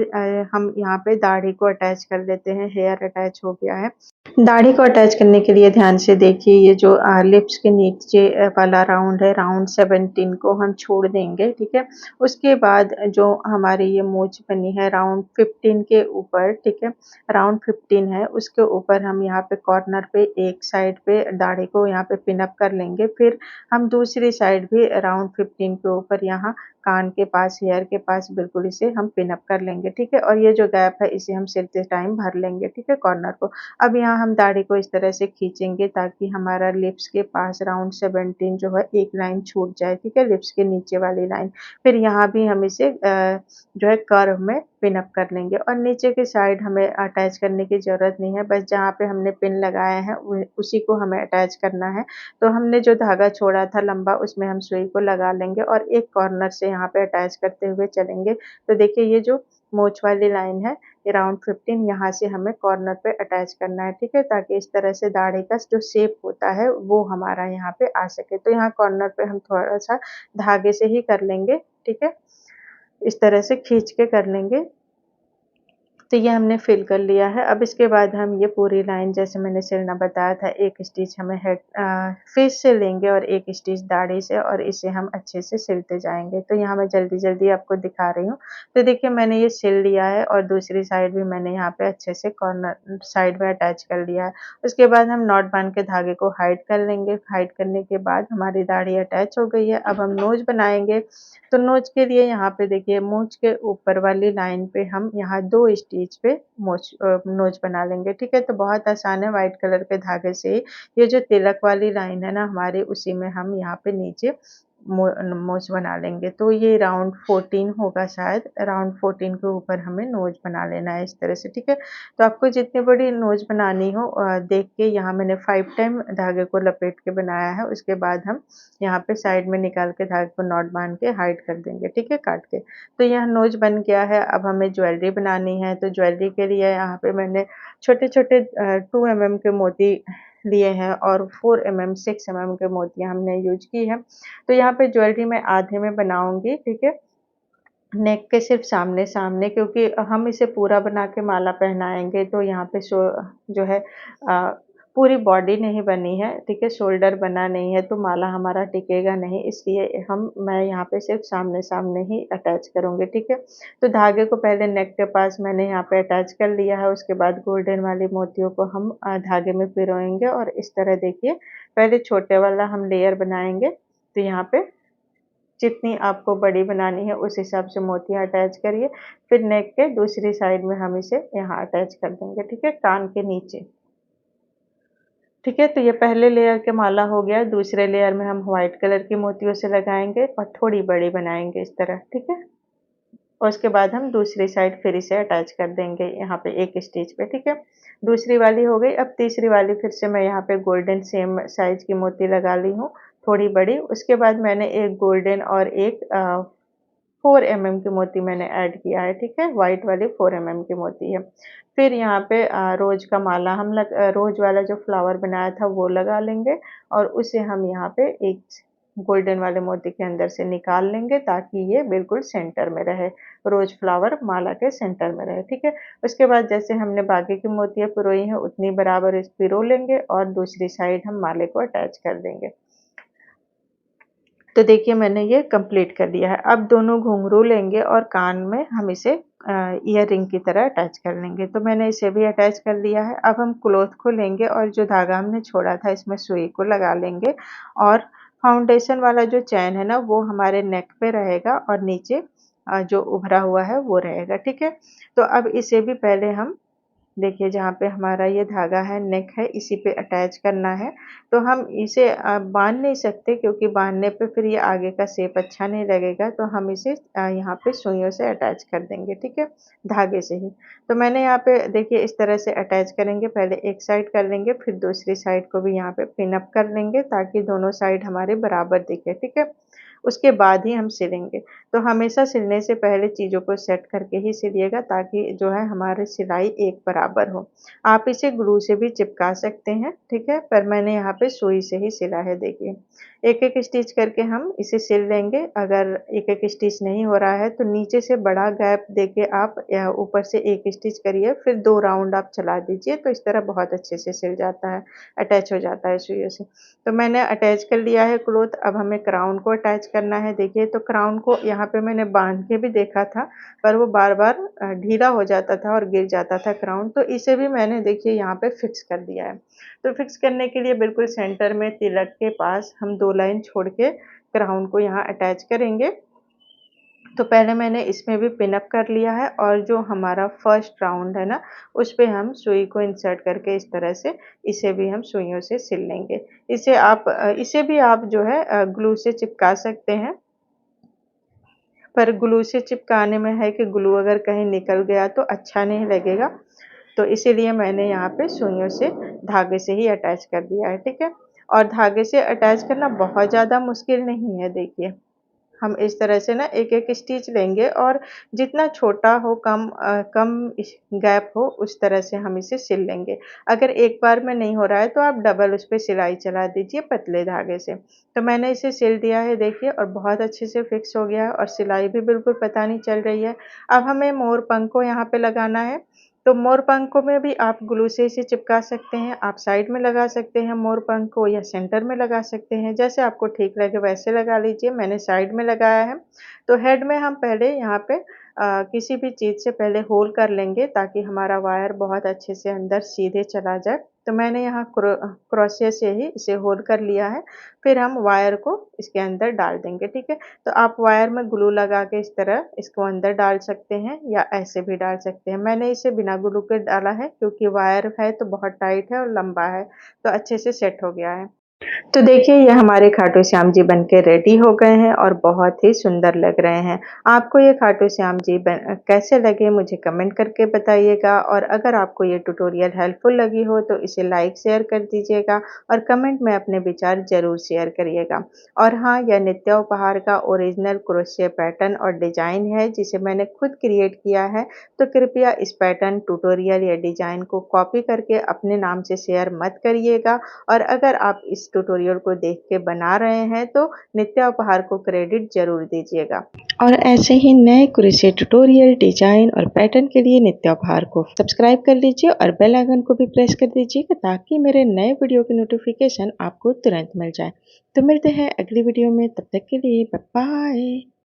हम यहाँ पे दाढ़ी को अटैच कर लेते हैं, हेयर अटैच हो गया है। दाढ़ी को अटैच करने के लिए ध्यान से देखिए ये जो लिप्स के नीचे वाला राउंड है, राउंड 17 को हम छोड़ देंगे, ठीक है? उसके बाद जो हमारी ये मूंछ बनी है राउंड 15 के ऊपर, ठीक है? राउंड 15 है, उसके ऊपर हम यहाँ पे कॉर्नर पे एक साइड पे दाढ़ी को यहाँ पे पिन अप कर लेंगे। फिर हम दूसरी साइड भी राउंड 15 के ऊपर यहाँ कान के पास, हेयर के पास बिल्कुल इसे हम पिन अप कर लेंगे, ठीक है? और ये जो गैप है इसे हम सिलते टाइम भर लेंगे, ठीक है? कॉर्नर को। अब यहाँ हम दाढ़ी को इस तरह से खींचेंगे ताकि हमारा लिप्स के पास राउंड 17 जो है एक लाइन छूट जाए, ठीक है? लिप्स के नीचे वाली लाइन। फिर यहाँ भी हम इसे जो है कर्व में पिन अप कर लेंगे और नीचे की साइड हमें अटैच करने की ज़रूरत नहीं है, बस जहाँ पे हमने पिन लगाया है उसी को हमें अटैच करना है। तो हमने जो धागा छोड़ा था लंबा उसमें हम सुई को लगा लेंगे और एक कॉर्नर से यहाँ पे अटैच करते हुए चलेंगे। तो देखिए ये जो मोच वाली लाइन है ये राउंड 15 यहाँ से हमें कॉर्नर पे अटैच करना है, ठीक है? ताकि इस तरह से दाढ़ी का जो शेप होता है वो हमारा यहाँ पे आ सके। तो यहाँ कॉर्नर पे हम थोड़ा-सा धागे से ही कर लेंगे, ठीक है? इस तरह से खींच के कर लेंगे। तो ये हमने फिल कर लिया है। अब इसके बाद हम ये पूरी लाइन जैसे मैंने सिलना बताया था, 1 स्टिच हमें फेस से लेंगे और 1 स्टिच दाढ़ी से, और इसे हम अच्छे से सिलते जाएँगे। तो यहाँ मैं जल्दी-जल्दी आपको दिखा रही हूँ। तो देखिए मैंने ये सिल लिया है और दूसरी साइड भी मैंने यहाँ पे अच्छे से कॉर्नर साइड में अटैच कर लिया है। उसके बाद हम नॉट बाँध के धागे को हाइड कर लेंगे। हाइड करने के बाद हमारी दाढ़ी अटैच हो गई है। अब हम नोज़ बनाएँगे। तो नोच के लिए यहाँ पे देखिए मूंछ के ऊपर वाली लाइन पे हम यहाँ 2 स्टिच पे नोच बना लेंगे, ठीक है? तो बहुत आसान है, व्हाइट कलर के धागे से ही ये जो तिलक वाली लाइन है ना हमारी, उसी में हम यहाँ पे नीचे मोच बना लेंगे। तो ये राउंड 14 होगा शायद, राउंड 14 के ऊपर हमें नोच बना लेना है इस तरह से, ठीक है? तो आपको जितनी बड़ी नोच बनानी हो देख के, यहाँ मैंने 5 टाइम धागे को लपेट के बनाया है। उसके बाद हम यहाँ पे साइड में निकाल के धागे को नॉट बांध के हाइड कर देंगे, ठीक है, काट के। तो यह नोच बन गया है। अब हमें ज्वेलरी बनानी है, तो ज्वेलरी के लिए यहाँ पे मैंने छोटे-छोटे 2 mm के मोती लिए हैं और 4 mm 6 mm के मोतियाँ हमने यूज़ की है। तो यहाँ पे ज्वेलरी मैं आधे में बनाऊँगी, ठीक है? नेक के सिर्फ सामने-सामने, क्योंकि हम इसे पूरा बना के माला पहनाएँगे, तो यहाँ पे जो है पूरी बॉडी नहीं बनी है, ठीक है? शोल्डर बना नहीं है, तो माला हमारा टिकेगा नहीं, इसलिए मैं यहाँ पे सिर्फ सामने-सामने ही अटैच करूँगी, ठीक है? तो धागे को पहले नेक के पास मैंने यहाँ पे अटैच कर लिया है। उसके बाद गोल्डन वाली मोतियों को हम धागे में पिरोएँगे और इस तरह देखिए, पहले छोटे वाला हम लेयर बनाएँगे। तो यहाँ पे जितनी आपको बड़ी बनानी है उस हिसाब से मोतियाँ अटैच करिए। फिर नेक के दूसरी साइड में हम इसे यहाँ अटैच कर देंगे, ठीक है? कान के नीचे। ठीक है? तो ये पहले लेयर के माला हो गया, दूसरे लेयर में हम व्हाइट कलर की मोतियों से लगाएँगे और थोड़ी बड़ी बनाएँगे इस तरह, ठीक है? और उसके बाद हम दूसरी साइड फिर इसे अटैच कर देंगे यहाँ पे 1 स्टिच पे, ठीक है? दूसरी वाली हो गई। अब तीसरी वाली फिर से मैं यहाँ पे गोल्डन सेम साइज़ की मोती लगा ली हूँ, थोड़ी बड़ी। उसके बाद मैंने एक गोल्डन और एक 4 की मोती मैंने ऐड किया है, ठीक है? व्हाइट वाली 4 की मोती है। फिर यहाँ पे रोज़ का माला रोज़ वाला जो फ्लावर बनाया था वो लगा लेंगे और उसे हम यहाँ पे एक गोल्डन वाले मोती के अंदर से निकाल लेंगे, ताकि ये बिल्कुल सेंटर में रहे, रोज़ फ्लावर माला के सेंटर में रहे, ठीक है? उसके बाद जैसे हमने बाकी की मोतियाँ पिरोई हैं उतनी बराबर इस पिरो लेंगे और दूसरी साइड हम माले को अटैच कर देंगे। तो देखिए मैंने ये कंप्लीट कर लिया है। अब दोनों घुंघरू लेंगे और कान में हम इसे ईयर रिंग की तरह अटैच कर लेंगे। तो मैंने इसे भी अटैच कर लिया है। अब हम क्लॉथ को लेंगे और जो धागा हमने छोड़ा था इसमें सुई को लगा लेंगे और फाउंडेशन वाला जो चैन है ना वो हमारे नेक पे रहेगा और नीचे जो उभरा हुआ है वो रहेगा, ठीक है? तो अब इसे भी पहले हम देखिए जहाँ पे हमारा ये धागा है, नेक है, इसी पे अटैच करना है। तो हम इसे बाँध नहीं सकते, क्योंकि बाँधने पे फिर ये आगे का शेप अच्छा नहीं लगेगा, तो हम इसे यहाँ पे सुइयों से अटैच कर देंगे, ठीक है? धागे से ही। तो मैंने यहाँ पे देखिए इस तरह से अटैच करेंगे, पहले एक साइड कर लेंगे, फिर दूसरी साइड को भी यहाँ पे पिन अप कर लेंगे, ताकि दोनों साइड हमारे बराबर दिखे, ठीक है? उसके बाद ही हम सिलेंगे। तो हमेशा सिलने से पहले चीज़ों को सेट करके ही सिलिएगा, ताकि जो है हमारी सिलाई एक बराबर हो। आप इसे ग्लू से भी चिपका सकते हैं, ठीक है? पर मैंने यहाँ पे सुई से ही सिला है देखिए। एक-एक स्टिच करके हम इसे सिल लेंगे। अगर एक-एक स्टिच नहीं हो रहा है तो नीचे से बड़ा गैप देके आप ऊपर से 1 स्टिच करिए, फिर 2 राउंड आप चला दीजिए, तो इस तरह बहुत अच्छे से सिल जाता है, अटैच हो जाता है सुइयों से। तो मैंने अटैच कर लिया है क्लॉथ। अब हमें क्राउन को अटैच करना है। देखिए तो क्राउन को यहाँ पे मैंने बाँध के भी देखा था, पर वो बार-बार ढीला हो जाता था और गिर जाता था क्राउन, तो इसे भी मैंने देखिए यहाँ पे फिक्स कर दिया है। तो फिक्स करने के लिए बिल्कुल सेंटर में तिलक के पास हम 2 लाइन छोड़ के क्राउन को यहाँ अटैच करेंगे। तो पहले मैंने इसमें भी पिन अप कर लिया है और जो हमारा फर्स्ट राउंड है ना, उस पे हम सुई को इंसर्ट करके इस तरह से इसे भी हम सुइयों से सिल लेंगे। इसे भी आप जो है ग्लू से चिपका सकते हैं, पर ग्लू से चिपकाने में है कि ग्लू अगर कहीं निकल गया तो अच्छा नहीं लगेगा। तो इसीलिए मैंने यहाँ पे सुइयों से धागे से ही अटैच कर दिया है, ठीक है? और धागे से अटैच करना बहुत ज़्यादा मुश्किल नहीं है देखिए। हम इस तरह से ना एक-एक स्टिच लेंगे और जितना छोटा हो कम गैप हो उस तरह से हम इसे सिल लेंगे। अगर एक बार में नहीं हो रहा है तो आप डबल उस पे सिलाई चला दीजिए पतले धागे से। तो मैंने इसे सिल दिया है देखिए और बहुत अच्छे से फिक्स हो गया है और सिलाई भी बिल्कुल पता नहीं चल रही है। अब हमें मोर पंख को यहाँ पे लगाना है। तो मोर पंखों में भी आप ग्लू से इसे चिपका सकते हैं, आप साइड में लगा सकते हैं मोर पंख को या सेंटर में लगा सकते हैं, जैसे आपको ठीक लगे वैसे लगा लीजिए। मैंने साइड में लगाया है। तो हेड में हम पहले यहाँ पे किसी भी चीज़ से पहले होल कर लेंगे ताकि हमारा वायर बहुत अच्छे से अंदर सीधे चला जाए। तो मैंने यहाँ क्रोशिया से ही इसे होल कर लिया है। फिर हम वायर को इसके अंदर डाल देंगे, ठीक है? तो आप वायर में ग्लू लगा के इस तरह इसको अंदर डाल सकते हैं या ऐसे भी डाल सकते हैं। मैंने इसे बिना ग्लू के डाला है क्योंकि वायर है तो बहुत टाइट है और लंबा है, तो अच्छे से सेट हो गया है। तो देखिए ये हमारे खाटू श्याम जी बनके रेडी हो गए हैं और बहुत ही सुंदर लग रहे हैं। आपको ये खाटू श्याम जी कैसे लगे मुझे कमेंट करके बताइएगा और अगर आपको ये ट्यूटोरियल हेल्पफुल लगी हो तो इसे लाइक शेयर कर दीजिएगा और कमेंट में अपने विचार ज़रूर शेयर करिएगा। और हाँ, यह नित्य उपहार का ओरिजिनल क्रोशिया पैटर्न और डिज़ाइन है जिसे मैंने खुद क्रिएट किया है। तो कृपया इस पैटर्न, ट्यूटोरियल या डिज़ाइन को कॉपी करके अपने नाम से शेयर मत करिएगा। और अगर आप इस ट्यूटोरियल को देख के बना रहे हैं तो नित्या उपहार को क्रेडिट ज़रूर दीजिएगा। और ऐसे ही नए क्रोशे ट्यूटोरियल, डिज़ाइन और पैटर्न के लिए नित्या उपहार को सब्सक्राइब कर लीजिए और बेल आइकन को भी प्रेस कर दीजिएगा ताकि मेरे नए वीडियो की नोटिफिकेशन आपको तुरंत मिल जाए। तो मिलते हैं अगली वीडियो में, तब तक के लिए बाय बाय।